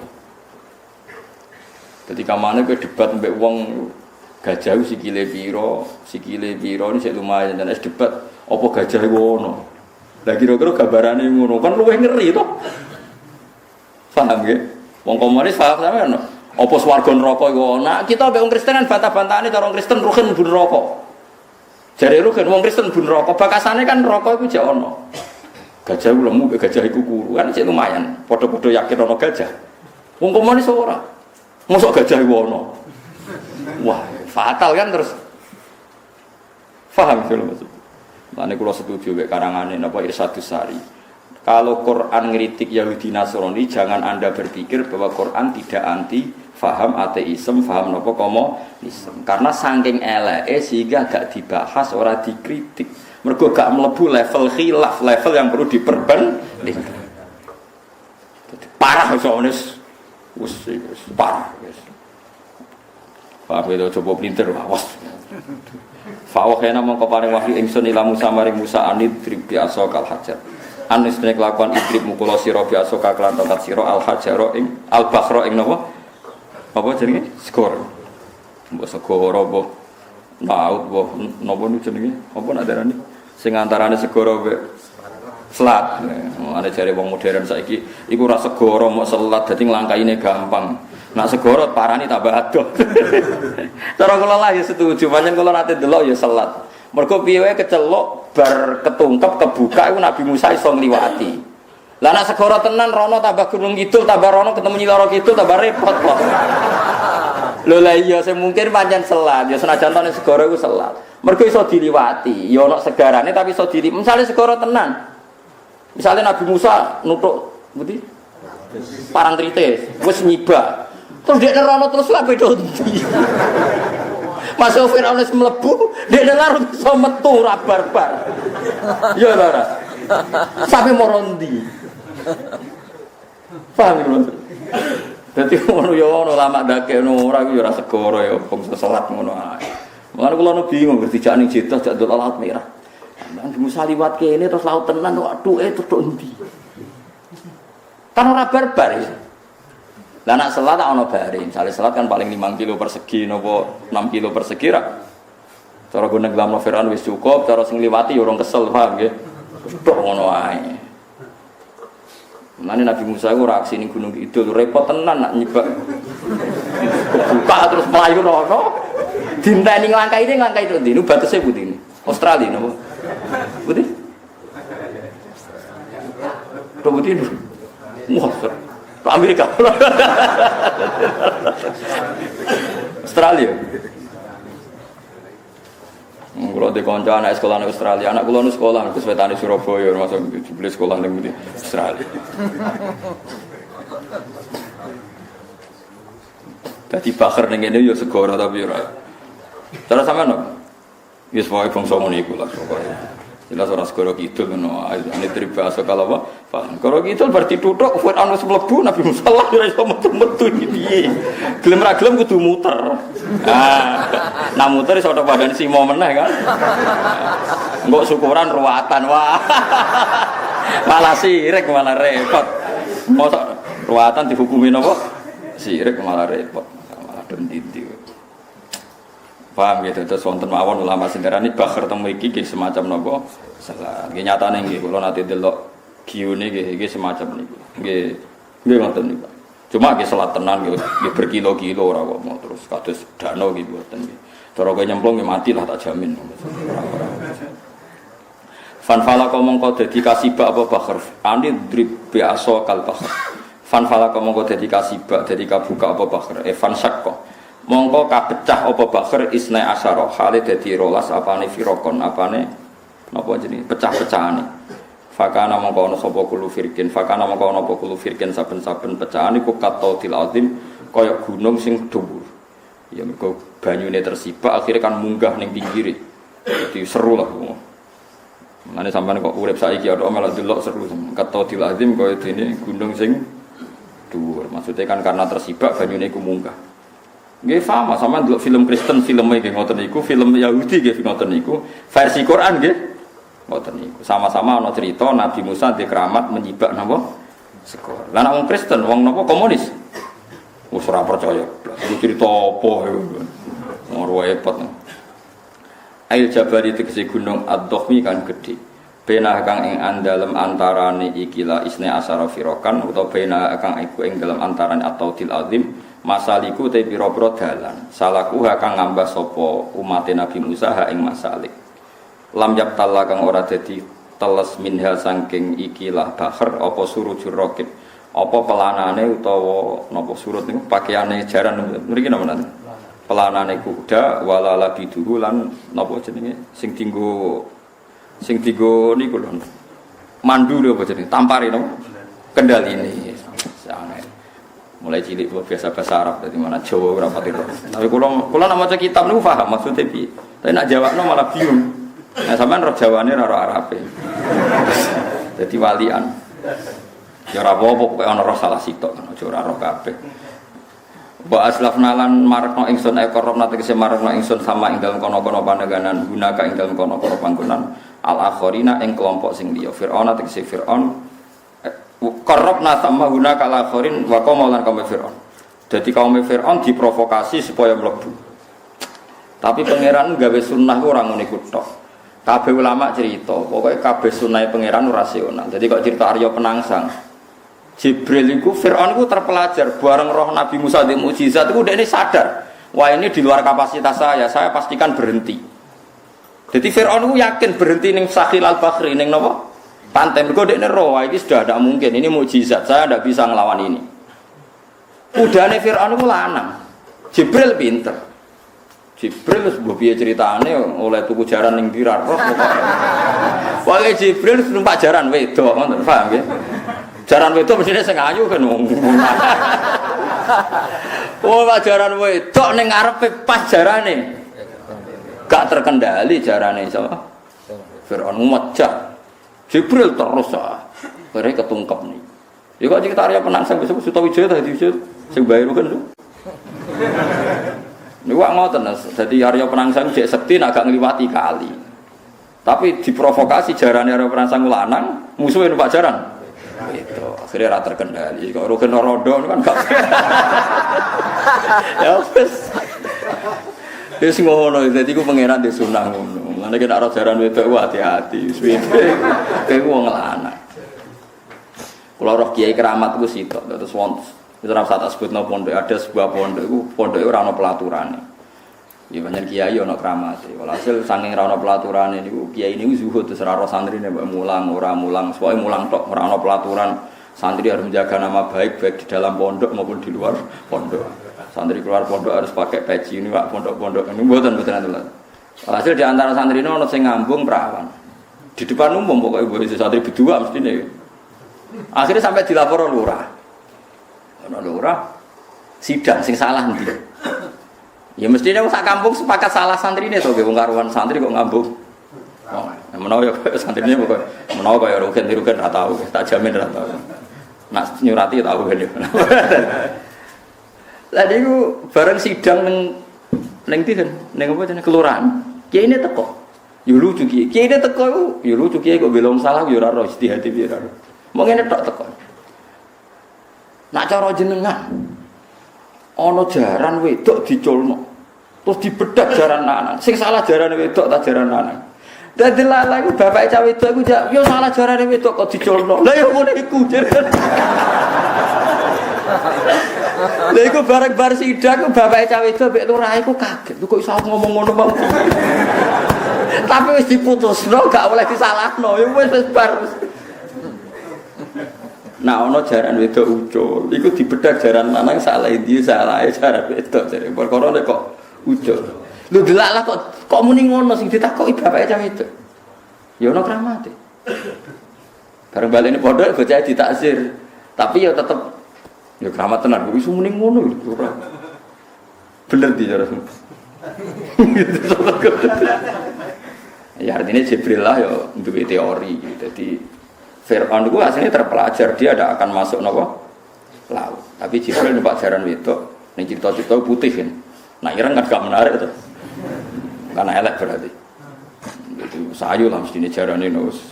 Ketika mana kowe debat mbek wong gajah sikile piro ini sik lumayan dan es debat apa gajah iku ono. Lah kira-kira gambarane ngono kan luwih ngeri to. Paham nggih? Wong komunis paham sampean no? Apa swarga neraka iku ono? Nah, kita mbek wong Kristen kan bantah-bantahane cara wong Kristen ruhin mlebu neraka. Jare ruhin wong Kristen mlebu neraka, bakasane kan neraka iku jek ono. Gajah iku lemu mbek gajah iku kuru kan sik lumayan. Padha-padha yakin ono gajah. Wong komunis ora. Mosok gajah iku ono. Wah, fatal kan terus. Paham kalau maksud. Lane kula setuju mek karangane napa Irsyadus Sari. Kalau Quran ngritik Yahudi Nasrani, jangan Anda berpikir bahwa Quran tidak anti faham ateisme, faham napa komunisme. Karena saking eleke sehingga gak dibahas, ora dikritik. Mergo gak mlebu level khilaf, level yang perlu diperbandingkan. Parah soalnya wis parah wis. Pak itu coba pinter, awas. Fawah kena mongko paring wahyu ingsun ila Musa maring Musa anid tribi asokal hajar. Anis nek lakukan idrib mukula sira bi asoka kelan tokat sira al hajaro ing al bakhra ing napa? Apa jenenge? Skor. Mbok segoro apa laut apa napa niku jenenge? Apa nak darani? Sing antarane segoro mbek selat. Ana jare wong modern saiki iku ora segoro mok selat dadi nglangkaine gampang. Nak segoro parani tambah adoh. Cara kula lah ya setuju, pancen kula nate delok ya selat. Mergo piye wae kecelok bar ketungkep kebuka iku Nabi Musa iso ngliwati. Lah nak segoro tenan rono tambah gunung kidul tambah rono ketemu Nyiloro kidul tambah repot kok. Lho lah iya sing mungkin pancen selat, ya senajan tone segoro iku selat. Mergo iso diliwati, ya ana segarane tapi iso diliwati. Misale segoro tenan. Misale Nabi Musa nutuk ngerti? Parantritis, wis nyibak. Terus dia nerono terus lah beda ndi. Masuk Firaun wis mlebu, dia larut iso metu ra barbar. Ya ora. Sampai morondi. Paham lho. Dadi ngono ya ono lama dakekno ora iku ya ora segoro ya bangsa salat ngono ae. Mulane kula bingung dijak ning Jeddah jak ndol laut merah. Nang Musa liwat kene terus laut tenan kok aduke terus ndi. Kan ora barbar ya. Lah nak selat tak ono bare. Misale selat kan paling 5 kilo persegi napa 6 kilo persegi ra. Cara gone nglamno Firaun wis cukup, cara sing liwati ya urung kesel, paham nggih. Tok ngono ae. Mane Nabi Musa iku reaksi ning Gunung Kidul repot tenan nak nyibak. Buka terus mlayu rono. Dinteni nglangkai itu ndi? Nu batese putih ini. Australia napa? Putih? Putih. Wah, Amerika. Australia. Kalau di kanca anak sekolah di Australia, anak kula nu sekolah ke Wetane Surabaya, masuk beli sekolah ning Australia. Dadi bakar ning ngene yo segoro tapi ora. Cara sampean no. Wis wae bangsa ngono iku lah pokoke. Jelas ora segoro kidul ngono ae. Ane tribasa kalau apa? Paham. Kalau kidul berarti tutuk Firaun wis mlebu Nabi Musa ora iso metu-metu iki piye. Gelem ra gelem kudu muter. Nah muter iso tok badan simo meneh kan. Engko syukuran ruwatan wah. Malah sirik malah repot. Mosok ruwatan dihukumi napa? Sirik malah repot. Malah denditi. Paham gitu, terus wonten mawon ulama sing darani bakhir temu iki semacam napa? Salah. Nggih nyatane nggih kula nate delok Giune nggih semacam niku. Nggih ngoten niku. Cuma nggih salat tenan nggih berkilo-kilo ora kok mau terus kados dano nggih mboten nggih. Cara kowe nyemplung nggih mati lah tak jamin. Fanfala mongko dadi kasibak apa bakher. Ani drib biasa kal bakher. Fanfala mongko dadi kasibak dadi kabuka apa bakher. Fan sakko. Mongko kapecah apa bakher isna asyara. Hale dadi 12 apane firokon apane napa jenenge pecah-pecahane. Fakana mongko ana sapa kulo firkin. Fakana mongko ana apa kulo firkin saben-saben pecahan iku katautil azim kaya gunung sing dhuwur. Ya mergo banyune tersibak akhirnya kan munggah ning pinggire. Jadi seru lah. Mane sampean kok urip saiki ada malah delok seru. Katautil azim kaya dene gunung sing dhuwur. Maksudnya kan karena tersibak banyune iku munggah. Nggih sama delok film Kristen filme nggih ngoten niku, film Yahudi nggih ngoten niku, versi Quran nggih ngoten niku. Sama-sama ana cerita Nabi Musa di keramat menyibak napa sekor. Lah nek wong Kristen, wong napa komunis. Wis ora percaya. Iki cerita apa ngono repot. Ail Jabal itu kese gunung Ad-Dhakhmi kan gedhe. Bena kang ing andalem antarane ikilah isne asara firokan utawa bena kang iku ing dalem antarane at-tautil azim masaliku te pira-pira dalan. Salaku kang ngambah sapa umat Nabi Musa ha ing masalik. Lam yaptalla kang ora dadi teles minha saking ikilah bahr apa surujur raqib. Apa pelanane utawa napa surut niku pakaiane jaran mriki napa nanti? Pelanane kuda wala labiduhu lan napa jenenge sing dienggo niku lho. Mandu lho apa jenenge? Tampari napa? Kendaline. Sangat. Mulai cilik kula biasa bahasa Arab dadi mana Jawa ora pati roh. Tapi kula nek maca kitab niku paham maksudnya piye. Tapi nek jawabno malah bingung. Nah sampean roh Jawane ora roh Arabe. Dadi walian. Ya ora apa-apa pokoke ana roh salah sitok aja ora roh kabeh. Wa aslafna lan marekno ingsun ekorobna tegese marekno ingsun sama ing dalem kono-kono pandeganan gunaka ing dalem kono-kono panggonan al-akhirina ing kelompok sing liya Firaun tegese Firaun korobna sama gunaka al-akhirin wa qaum lan kaum Firaun. Dadi kaum Firaun diprovokasi supaya mlebu. Tapi pangeran gawe sunnah ora ngono iku tok. Kabeh ulama cerita, pokoke kabeh sunnahe pangeran rasional. Jadi kok cerita Arya Penangsang Jibril itu, Fir'aun itu terpelajar bareng roh Nabi Musa di mukjizat itu udah ini sadar wah ini di luar kapasitas saya pastikan berhenti. Jadi Fir'aun itu yakin berhenti ning Sakhil al-Bakhri ning napa? Pantai mergo dekne roh ini sudah tidak mungkin, ini mukjizat, saya tidak bisa ngelawan ini. Udane Fir'aun itu lanang. Jibril pinter. Jibril wis mbok piye ceritane oleh tuku jaran ning Dirar roh pokoke. Pokoke Jibril numpak jaran wedok ngoten, paham nggih? Jaran wedok mestine sing ayu kan wong. Oh, jaran wedok ning ngarepe pas jarane. Gak terkendali jarane sapa? Firaun mecah. Jibril terus bare ketungkep nih. Ya kok cerita Arya Penangsang besok Sutawijaya tadi sing bayar kan lho. Niku ngoten dadi Arya Penangsang jek sekti nek gak ngliwati kali. Tapi diprovokasi jarane Arya Penangsang lanang, musuhe numpak jaran. Itu akhirnya rata terkendali. Kalau rugen rodo kan gak. Ya wis. Wis ngono, dadi ku pangeran di sunah ngono. Mane nek ora jaran wedok hati-hati, wis kowe wong lanang. Kula roh kiai keramat ku sitok terus wonten. Wis ora usah tak sebutno pondok, ada sebuah pondok iku pondoke ora ana pelaturane. Ya pancen kiai ana kramate. Walhasil saking ora ana pelaturane niku kiai niku zuhud terus ora santrine mbok mulang ora mulang, pokoke mulang tok ora ana pelaturan. Santri harus menjaga nama baik di dalam pondok maupun di luar pondok. Santri keluar pondok harus pakai peci ini Pak pondok-pondok ini mboten aturan. Walhasil di antara santrine ana sing ngambung perawan. Di depan umum pokoke mbok santri berdua mestine. Akhirnya sampai dilapor lurah. Ana lurah sidang sing salah ndi. Ya mestinya sak kampung sepakat salah santrine to nggih wong karuan santri kok ngambung. Oh, menawa ya santrine pokoke menawa kaya rugen ra tau, tak jamin ra tau. Nak nyurati tau kan ya. Lah niku bareng sidang ning dinten ning apa jenenge kelurahan. Kiai ini teko. Yo lucu kiai. Kiai ini teko iku yo lucu kiai kok belong salah yo ora ro istihati piye ora. Mau ngene tok teko. Nak cara jenengan ana jaran wedok diculno. Terus dibedak jaran lanang. Sing salah jaran wedok ta jaran lanang. Dadi lala iku bapake cawe wedok iku yo salah jarane wedok kok dicolno. Lah yo ngene iku jenengan. Lha iku bareng-bar sidang ku bapake cawe wedok mek lurah iku kaget. Kok iso ngomong ngono mau. Tapi wis diputusno gak oleh disalahno. Ya wis bar. Nah ana jaran wedok ucul. Iku dibedak jaran lanang salah ndi salahe jaran wedok jare. Perkara nek kok ucul. Lho delaklah kok muni ngono sing ditakoki bapake cah wedok. Ya ono kramate. Bareng balene pondok bocah ditaksir. Tapi ya tetep ya kramat tenan kok iso muni ngono lho ora. Bener di cara. Ya artinya Jibril lah ya duwe teori. Jadi Fir'aun itu aslinya terpelajar dia tidak akan masuk nopo laut. Tapi Jibril numpak jaran wedok. Ning cerita-cerita putih kan. Nah Ireng kan gak menarik itu. Karena elek berarti. Itu sayu lah mesti jarane nus.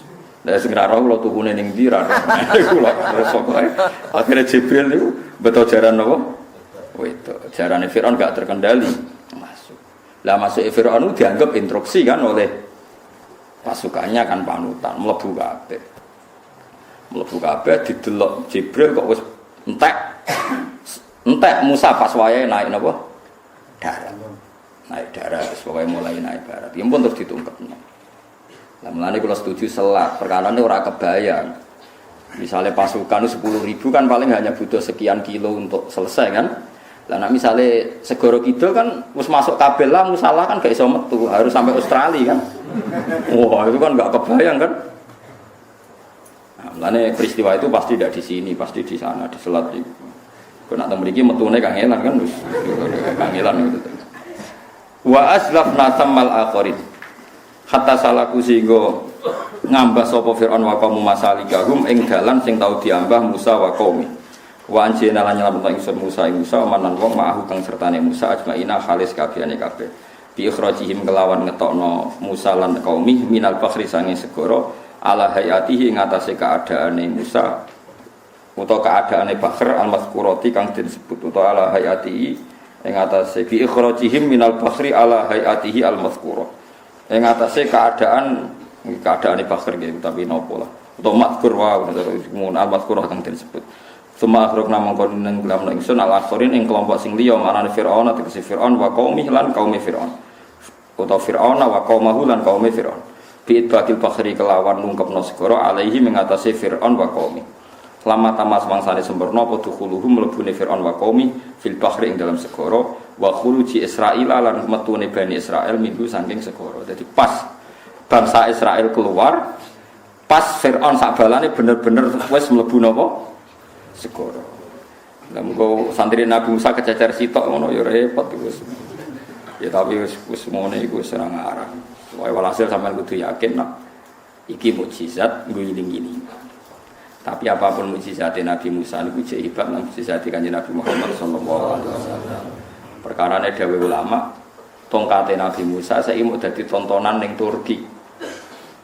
Lah sing ra roh kula tukune ning ndi ra. Kula resok ae. Akhire Jibril niku beto jaran napa? Wedok. Jarane Firaun gak terkendali. Masuk. Lah masuk Firaun dianggap instruksi kan oleh pasukannya kan panutan, mlebu kabeh. Mlebu kabeh didelok Jibril kok wis entek. Entek Musa pas wayahe naik napa? Darat. Naik darat, pokoknya mulai naik darat. Ya pun terus ditungkapnya. Nah, mulane kula setuju selat. Perkarane ora kebayang. Misalnya pasukan 10.000 kan paling hanya butuh sekian kilo untuk selesai kan. Lah nek misale segoro kidul kan wis masuk kabel lah musalah kan gak iso metu, harus sampai Australia kan. Wah, itu kan gak kebayang kan. Nah, mulane peristiwa itu pasti tidak di sini, pasti di sana, di selat itu. Kok nak mriki metune kangelan kan wis kangelan gitu. Wa aslafna tamal akhirin hatta salaku singgo ngambah sapa Firaun wa kaum masalikahum ing dalan sing tau diambah Musa wa qaumi wa anjena lan nyelametno ingsun Musa ing Musa manan wong ma'ahu kang sertane Musa ajmaina khalis kabehane kabeh bi ikhrajihim kelawan ngetokno Musa lan qaumi minal bakhri sange segara ala hayatihi ing atase keadaane Musa utawa keadaane Bakhr al-mazkurati kang disebut utawa ala hayatihi ing atase bi ikhrajihim minal bakhri ala hayatihi al-mazkura ing atase keadaane Bakhr nggih tapi napa lah utawa mazkur wae mun al-mazkura kang disebut summa akhrajna mangkon ning lam ingsun al-akhirin ing kelompok sing liya marane Firaun tegese Firaun wa qaumi lan qaumi Firaun utawa Firaun wa qaumahu lan qaumi Firaun bi idbatil bakhri kelawan nungkepno segara alaihi ing atase Firaun wa qaumi lama tamas mangsane sempurna apa dukhuluhum mlebune Firaun wa qaumi fil bahri ing dalam segara wa khuruji Israil lan metune Bani Israil minggu saking segara. Jadi pas bangsa Israel keluar, pas Firaun sak balane bener-bener wis mlebu napa? Segara. Lah mengko santri Nabi Musa kececer sitok ngono ya repot wis. Ya tapi wis ngene iku wis ora ngarang. Wae walhasil sampean kudu yakin nak iki mukjizat ngiling-ngiling. Tapi apapun mukjizat Nabi Musa niku jek hebat lan mukjizat Kanjeng Nabi Muhammad sallallahu alaihi wasallam. Perkarane dawuh ulama, tongkate Nabi Musa saiki mau dadi tontonan ning Turki.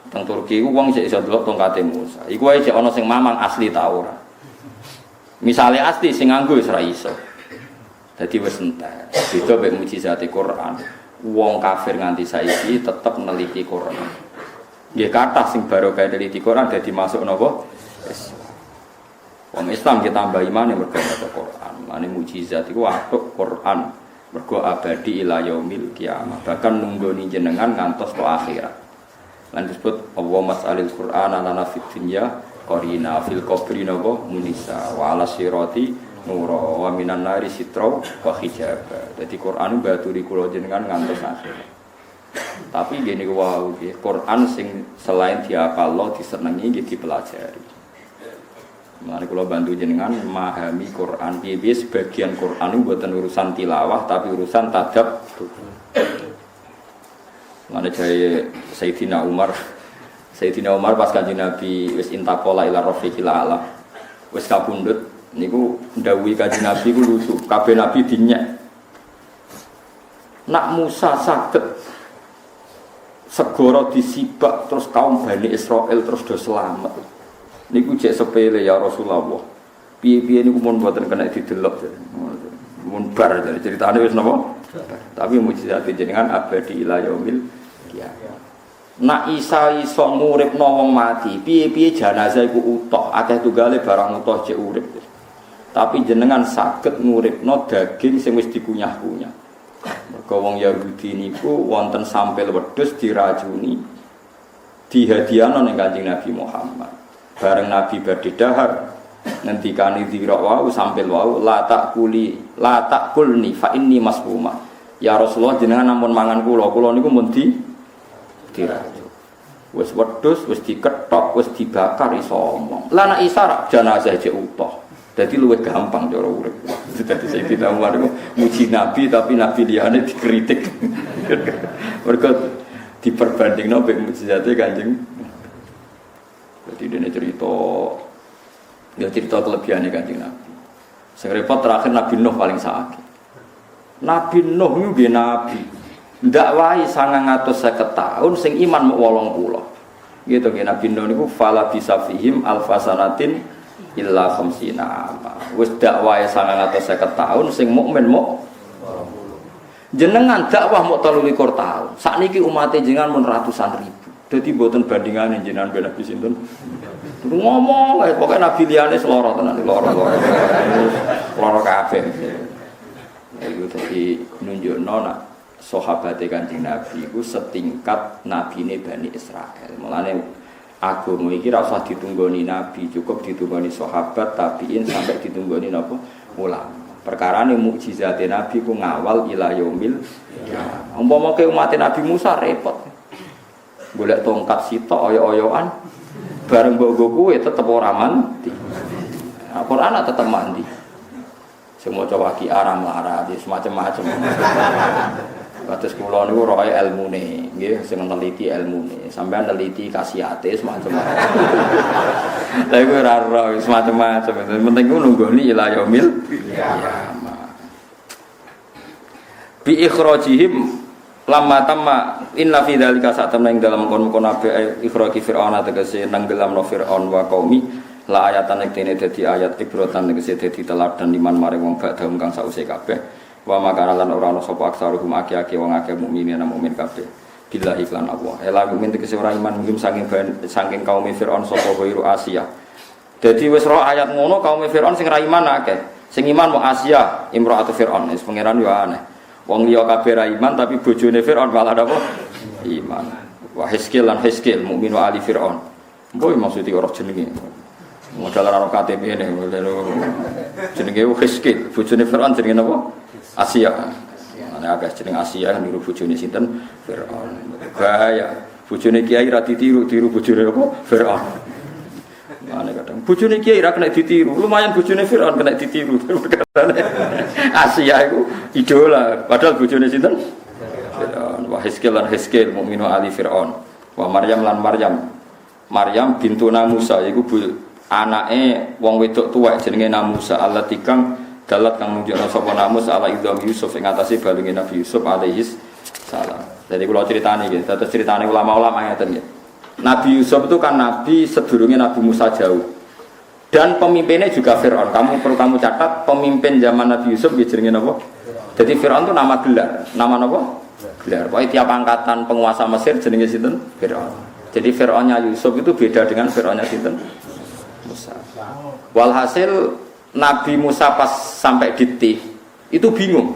Teng Turki ku wong sik iso ndelok tongkate Musa. Iku wae jek ana sing mamang asli ta ora. Misale asli sing nganggo wis ora iso. Dadi wis entek. Beda mek mukjizat Quran. Wong kafir nganti saiki tetep neliti Quran. Nggih kathah sing barokah neliti Quran dadi masuk napa? Wong Islam kita tambah iman yang berkata Quran. Mane mukjizat iku atuk Quran. Mergo abadi ila yaumil kiamah. Bahkan nunggoni jenengan ngantos ke akhirat. Lan disebut Allah mas'alil Quran ana fid dunya qarina fil qabri napa munisa wa ala sirati nura wa minan nari sitra wa hijab. Dadi Quran baturi kula jenengan ngantos akhirat. Tapi gini wow, Quran sing selain diapalno disenengi nggih dipelajari. Mari kula bantu jenengan memahami Quran. Piye-piye sebagian Quran itu bukan urusan tilawah tapi urusan tadab. Mana jaya Sayyidina Umar pas Kanjeng Nabi wis intaqala ila rafiqil a'la. Wis kapundhut niku ndhawuhi Kanjeng Nabi ku lucu. Kabeh nabi dinyek. Nak Musa saged segara disibak terus kaum Bani Israil terus do selamat. Niku cek sepele ya Rasulullah. Piye-piye niku mun mboten kena didelok. Mun bar dari ceritane wis napa? Tapi mukjizat jenengan abadi ila yaumil kiamah. nak Isa iso nguripno wong mati, piye-piye jenazah iku utuh, akeh tunggale barang utuh cek urip. Tapi jenengan saged nguripno daging sing wis dikunyah-kunyah. Mergo wong Yahudi niku wonten sampel wedhus diracuni, dihadiahno ning Kanjeng Nabi Muhammad. Bareng Nabi badhe dahar ngendikani dirok wau sampel wau la takulni fa inni masbuma. Ya Rasulullah jenengan ampun mangan kula niku mun diracun. Wis wedhus, wis diketok, wis dibakar iso omong. Lah nek Isa jenazah cek utuh. Dadi luwih gampang cara urip. Dadi Sayyidina Umar iku muji Nabi tapi Nabi liyane dikritik. Mergo diperbandingno mek mujizate Kanjeng. Dadi dene cerita kelebihane Kanjeng Nabi. Sing repot terakhir Nabi Nuh paling sakit. Nabi Nuh niku nggih nabi. Ndak wae 950 tahun sing iman mung 80. Gitu nggih Nabi Nuh niku fala bisafihim alfasanatin illa khamsina ama. Wis dakwah 950 tahun sing mukmin muk 80. Jenengan dakwah muk 23 tahun. Sakniki umat jenengan mun ratusan ribu. Dadi mboten bandingane jenengan ben Nabi sinten. Ngomong ae pokoke Nabi liyane seloro tenan, loro kabeh. Iku dadi nunjukno nak sahabate Kanjeng Nabi iku setingkat nabine Bani Israil. Mulane agama iki ora usah ditunggoni nabi, cukup ditunggoni sahabat, tabiin sampai ditunggoni napa ulama. Perkarane mukjizate nabi ku ngawal ila yaumil qiyamah. Umpama ke umat Nabi Musa repot. Golek tongkat sitok oyo-oyoan bareng mbok kuwe tetep ora mandi. Al-Qur'an tetep mandi. Sing maca waqi'ah lara semacam-macam. Kados kula niku roe ilmune, nggih sing neliti ilmune. Sampeyan neliti khasiate semacam-macam. Lha iku ora ora semacam-macam. Penting ku nunggoni ila yaumil qiyamah. Bi ikhrajihim lamma tamma inna fi dzalika sa'tamna ing dalam kon-kon abe ikhraji fir'aun tegese nanggelamno fir'aun wa qaumi la ayatan iktene dadi ayat ibratan tegese dadi teladan liman maring wong badhe kang sause kabeh. Wa makana lan ora ana sapa aksaruhum aki-aki wong akeh mukminin lan mukmin kabeh billahi lan Allah ela mukmin tegese ora iman mungkin saking kaum Firaun sapa wiru Asia. Dadi wis ro ayat ngono kaum Firaun sing ra iman akeh sing iman mung Asia imraatu Firaun wis pangeran yo aneh wong liya kabeh ra iman tapi bojone Firaun malah apa iman. Wa Hizkil lan Hizkil mukmin wa ali Firaun mboy maksudi ora jenenge modal ora KTP ne jenenge Hizkil bojone Firaun jenenge apa Asia. Ana agak jeneng Asia kan niru bojone sinten Firaun. Bahaya. Bojone kiai ra ditiru bojone apa? Firaun. Ana kadang bojone kiai ra kena ditiru. Lumayan bojone Firaun kena ditiru. Asia iku idola padahal bojone sinten? Firaun. Wa Hizkil lan Hizkil mukminu ali Firaun. Wa Maryam lan Maryam bintuna Musa iku anake wong wedok tuwek jenenge Musa Allah tikang dalat kang nunjukna sapa Namus ala idham Yusuf ing atase balunge Nabi Yusuf alaihi salam. Jadi kula critani nggih, terus critane ulama-ulama ngeten nggih. Nabi Yusuf itu kan nabi sedurunge Nabi Musa jauh. Dan pemimpinnya juga Firaun. Kamu catat pemimpin zaman Nabi Yusuf nggih jenenge napa? Jadi Firaun itu nama gelar. Nama napa? Gelar. Pokoke tiap angkatan penguasa Mesir jenenge sinten? Firaun. Jadi Firaunnya Yusuf itu beda dengan Firaunnya sinten? Musa. Walhasil Nabi Musa pas sampai di Tih itu bingung,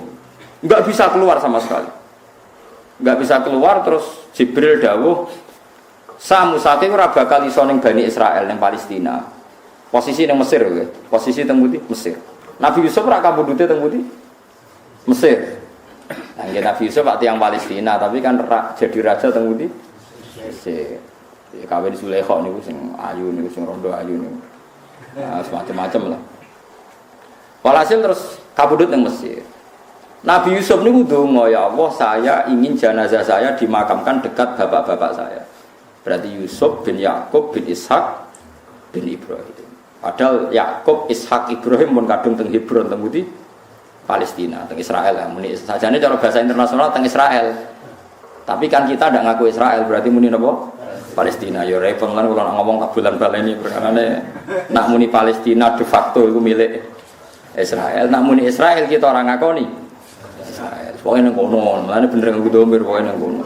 nggak bisa keluar sama sekali, nggak bisa keluar. Terus Jibril dawuh, sa Musa itu ora bakal iso ning Bani Israel ning Palestina, posisi ning Mesir, posisi teng pundi Mesir. Nabi Yusuf ora kabudute teng pundi Mesir. Nah, Nabi Yusuf pak tiyang Palestina, tapi kan jadi raja teng pundi Mesir. Kawin Zulaikha niku sing ayu niku sing rondo ayu niku, nah, semacam-macam lah. Walhasil terus kabudut yang Mesir. Nabi Yusuf ini ndonga, ya Allah saya ingin jenazah saya dimakamkan dekat bapak-bapak saya. Berarti Yusuf bin Yakub bin Ishak bin Ibrahim. Padahal Yakub, Ishak, Ibrahim pun kadung teng Hebron teng pundi Palestina, teng Israel lah. Muni sajane cara bahasa internasional teng Israel. Tapi kan kita tidak ngaku Israel, berarti muni napa? Palestina. Ya repot kan kalau ngomong bulan baleni perkarane nak muni Palestina de facto itu milik Israel. Nak muni Israel kita orang ngakoni Israel. Pokoknya nang kono, mulane bener nggo domir pokoknya nang kono.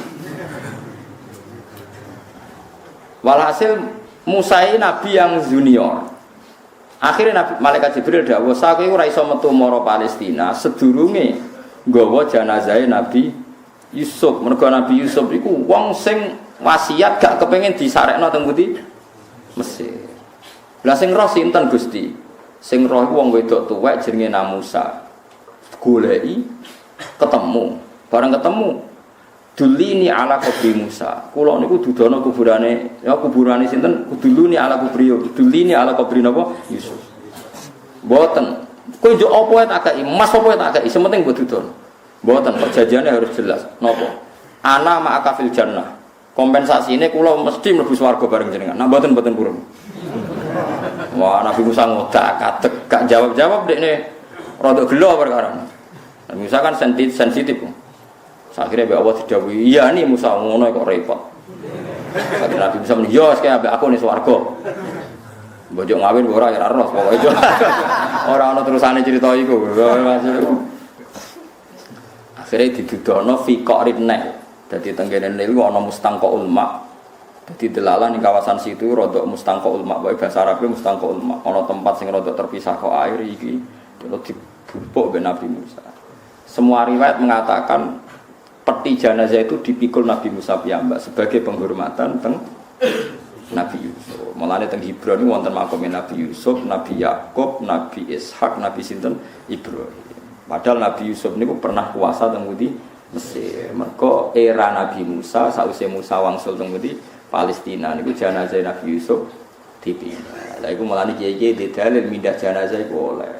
Walhasil Musa ini nabi yang junior. Akhirnya Nabi Malaikat Jibril dawuh, "Aku iku ora iso metu mara Palestina sedurunge nggawa janazahe Nabi Yusuf." Mergo Nabi Yusuf iku wong sing wasiat gak kepengin disarekno teng pundi? Mesir. Lah sing roh sinten Gusti? Sing roh iku wong wedok tuwek jenenge Musa. Goleki ketemu. Bareng ketemu dulini ala kubri Musa. Kula niku dudono kuburane, ya kuburane sinten? Duluni ala kubri, dulini ala kubri napa? Yusuf. Mboten. Kowe njuk apa tak kei, emas apa tak kei, sementing mbok dudono. Mboten, perjanjiannya harus jelas. Napa? Ana ma'aka fil jannah. Kompensasine kula mesti mlebu swarga bareng jenengan. Nah mboten purun. Wah, Nabi Musa ngodak katek, gak jawab-jawab dekne rada gelo perkara. Nabi Musa kan sensitif. Akhirnya Mbak Allah didhawuhi, "Iya nih Musa ngono kok repot." Akhirnya Nabi Musa muni, "Yo sekaya ambek aku ning swarga." Mbojok ngawin ora ya ros pokoke. Ora ana terusane cerita iku. Akhirnya didudono fi qa'rinah. Dadi tenggene niku ana mustangqaul ma. Dadi delalan ning kawasan situ rada mustangqaul ma, wae bahasa Arabe mustangqaul ma. Ana tempat sing rada terpisah kok air iki. Terus dibupuk be Nabi Musa. Semua riwayat mengatakan peti jenazah itu dipikul Nabi Musa piyambak sebagai penghormatan teng Nabi Yusuf. Mulane teng Hebron niku wonten makome Nabi Yusuf, Nabi Yakub, Nabi Ishak, Nabi sinten Ibrahim. Padahal Nabi Yusuf niku pernah kuasa teng pundi Mesir. Mergo era Nabi Musa sausé Musa wangsul teng pundi Palestina niku jenazah Nabi Yusuf dipindah. Lha iku mulane kiye-kiye dalil mindah jenazah iku oleh.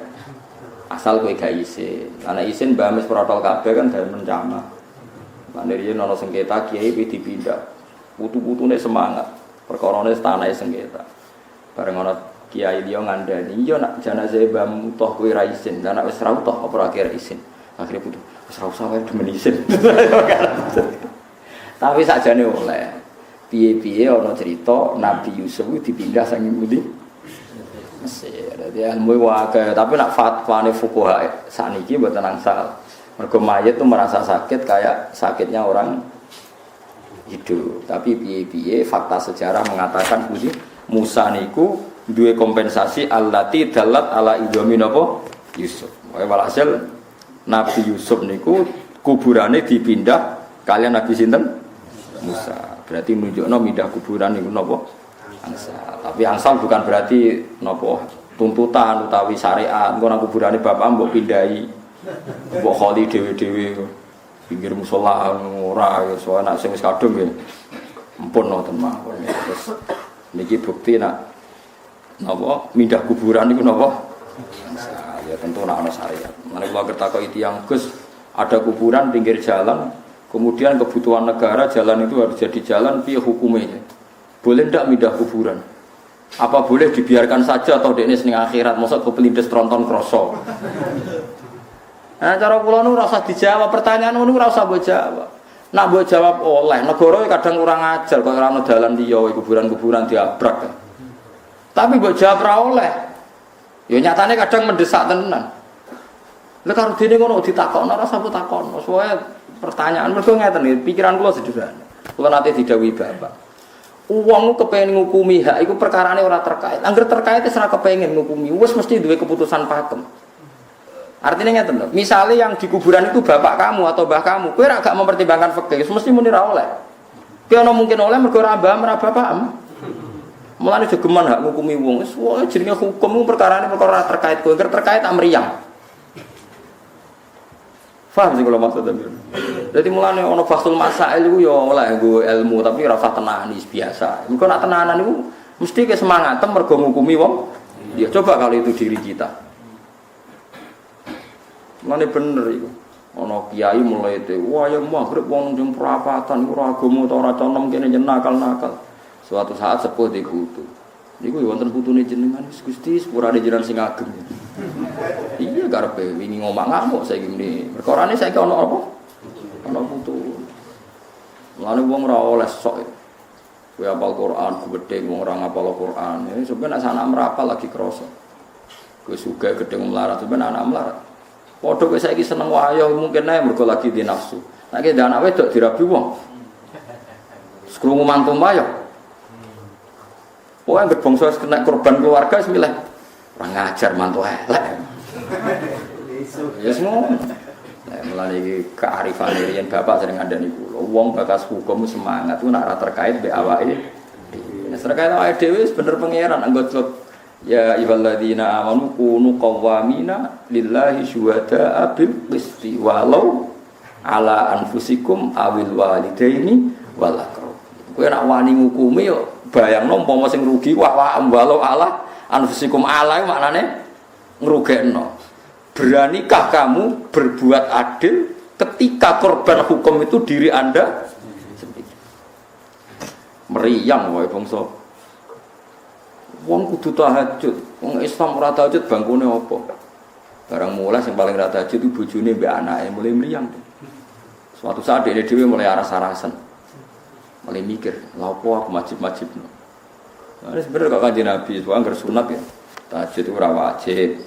Asal kowe gak isin. Ana isin mbah mes protol kabeh kan dalem rencana. Maneri ana sengketa kiai dipindah. Putu-putune semangat. Perkarane tanahe sengketa. Bareng ana kiai liya ngandani, "Iya nak jenazah Mbah Mutoh kowe ra isin, lan nek wis ra utoh apa ora kira isin." Akhire putu, "Wis ra usah wae demen isin." Tapi sakjane oleh. Piye-piye ana cerita Nabi Yusuf dipindah saking pundi? Mesir. Dadi ilmu wae, tapi nak fatwane fuqaha sakniki mboten angsal. Mergo mayit itu merasa sakit kayak sakitnya orang hidup. Tapi piye-piye fakta sejarah mengatakan puji Musa niku duwe kompensasi allati dalat ala idami napa Yusuf. Walhasil Nabi Yusuf niku kuburane dipindah kalian Nabi sinten? Musa. Berarti nunjukno pindah kuburan niku napa? Angsal. Tapi angsal bukan berarti napa tuntutan utawi syariat. Engko nang kuburane bapak mbok pindahi mbok kholi dhewe-dhewe pinggir musala ora ya soal nek sing wis kadung nggih ampun wonten mawon terus niki bukti nak napa mindah kuburan niku napa ya tentu nek ana syariat. Mane kula kertakoki tiyang Gus ada kuburan pinggir jalan kemudian kebutuhan negara jalan itu harus jadi jalan piye hukumnya boleh ndak mindah kuburan apa boleh dibiarkan saja atau dekne ning akhirat mosok kepelindes tronton kroso. Nah cara kula nu ora usah dijawab pertanyaan ngono ora usah mbok jawab. Nak mbok jawab oleh negara kadang kurang ajar kok ora ono dalan liya kuburan-kuburan diabrak. Tapi mbok jawab ora oleh. Ya nyatane kadang mendesak tenan. Lha karo dene ngono ditakokno ora usah takokno. Soale pertanyaan mergo ngeten iki pikiran kula sederhana. Kula nate didhawuhi Bapak. Wong kepengin ngukumi hak iku perkarane ora terkait. Angger terkait wis ora kepengin ngukumi, wis mesti duwe keputusan pakem. Artinya ngeten lho, misalnya yang di kuburan itu bapak kamu atau mbah kamu, kowe ora gak mempertimbangkan fikih, mesti muni ra oleh. Kowe ana mungkin oleh mergo ora mbah ora bapakmu. Mulane jogeman hak ngukumi wong, wis wae jenenge hukum perkarane perkara terkait kowe, terkait amriyah. Paham sih kalau maksudnya. Jadi mulane ana fasul masail iku ya oleh nggo ilmu tapi ora usah tenani biasa. Engko nek tenanan iku mesti ke semangat mergo ngukumi wong. Ya coba kalau itu diri kita. Mane bener iku. Ana kiai mulai te, wah ya maghrib wong jeng perapatan iku ora agama ta ora conom kene nakal-nakal. Suatu saat sepuh dikutu. Niku ya wonten putune jenengan Gusti sepurane jenengan sing ageng. Iya karepe wingi ngomong ngamuk saiki ngene. Perkarane saiki ana apa? Ana putu. Lane wong ora oleh sok. Kowe apal Quran gedhe wong ora ngapal Quran. Ya sampeyan nek anak merapal lagi krasa. Kowe sugih gedhe melarat sampeyan anak melarat. Padha kowe saiki seneng wayo mungkin ae mergo lagi di nafsu. Nek ki anak wedok dirabi wong. Sekrungu mantu wayo. Pokoknya berbangsa kena korban keluarga semileh orang ngajar mantu elek. Ya semua. Nah, mulai kearifan riyen bapak sering ngandani kula. Wong bakas hukum semangat ku nek ora terkait mbek awake. Nek terkait awake dhewe wis bener pangeran anggo ya ayyuhalladzina amanu kunu qawwamina lillahi syuhada'a bil qisti walau ala anfusikum awil walidaini wal aqrab. Kowe nek wani ngukumi yo bayangno umpama sing rugi walau ala anfusikum ala maknane ngrugekno. Beranikah kamu berbuat adil ketika korban hukum itu diri Anda sendiri? Meriang wae bangsa. Wong kudu tahajud. Wong Islam ora tahajud bangkune apa? Barang mulai yang paling ora tahajud itu bojone mbek anake mulai meriang. Suatu saat dia dhewe mulai aras-arasan. Mulai mikir, lha apa aku wajib-wajibno. Nah, sebenarnya kok Kanjeng Nabi itu anggar sunat ya. Tahajud itu ora wajib.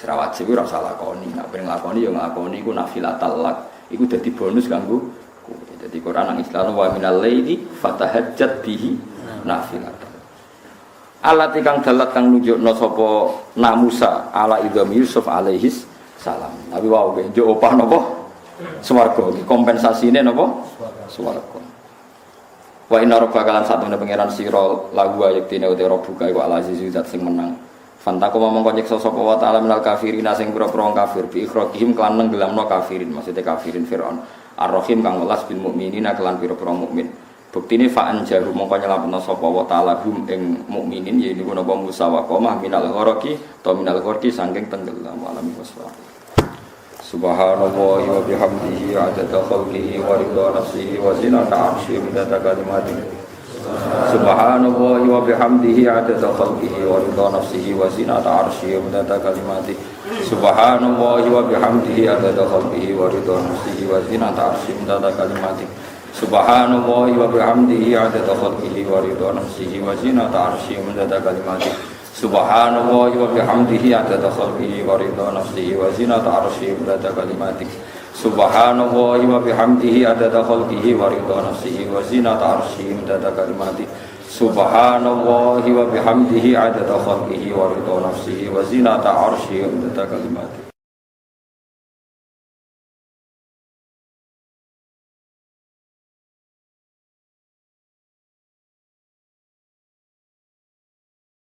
Ora wajib ora usah lakoni, nek pengen lakoni ya nglakoni iku nafilatal lak. Iku dadi bonus kanggo kowe. Dadi Quran nang Islam wa minal laili fatahajjat bihi nafilatan. Alat kang dalat kang nunjukna sapa Musa ala idham Yusuf alaihis salam. Tapi wae njuk opah napa? Swarga. Iki kompensasine napa? Swarga. Wa inna rabbaka lan satune pangeran sira lagu ayaktine uti rabbuka iku al-aziz zat sing menang. Fantako mongko nyiksa sapa wa ta'ala minal kafirin sing pira-pira kafir bi ikhraqihim kelan nenggelamno kafirin maksudnya kafirin Firaun ar-rahim kang welas bil mukminina kelan pira-pira mukmin buktine fa'an jaru mongko nyelapno sapa wa ta'ala hum ing mukminin yaiku napa Musa wa qomah minal gharaqi ta minal gharqi saking tenggelam alami wasfa subhanallahi wa bihamdihi adada khalqihi wa ridha nafsihi wa zinata 'arsyihi midada kalimatihi Subhanallahi wa bihamdihi adada khalqihi wa ridha nafsihi wa zinata 'arsyihi wa midada kalimatihi Subhanallahi wa bihamdihi adada khalqihi wa ridha nafsihi wa zinata 'arsyihi wa midada kalimatihi Subhanallahi wa bihamdihi adada khalqihi wa ridha nafsihi wa zinata 'arsyihi wa midada kalimatihi Subhanallahi wa bihamdihi adada khalqihi wa ridha nafsihi wa zinata 'arsyihi wa midada kalimatihi Subhanallahi wa bihamdihi adada khalqihi wa ridha nafsihi wa zinata 'arsyihi midada kalimatihi Subhanallahi wa bihamdihi adada khalqihi wa ridha nafsihi wa zinata 'arsyihi midada kalimatihi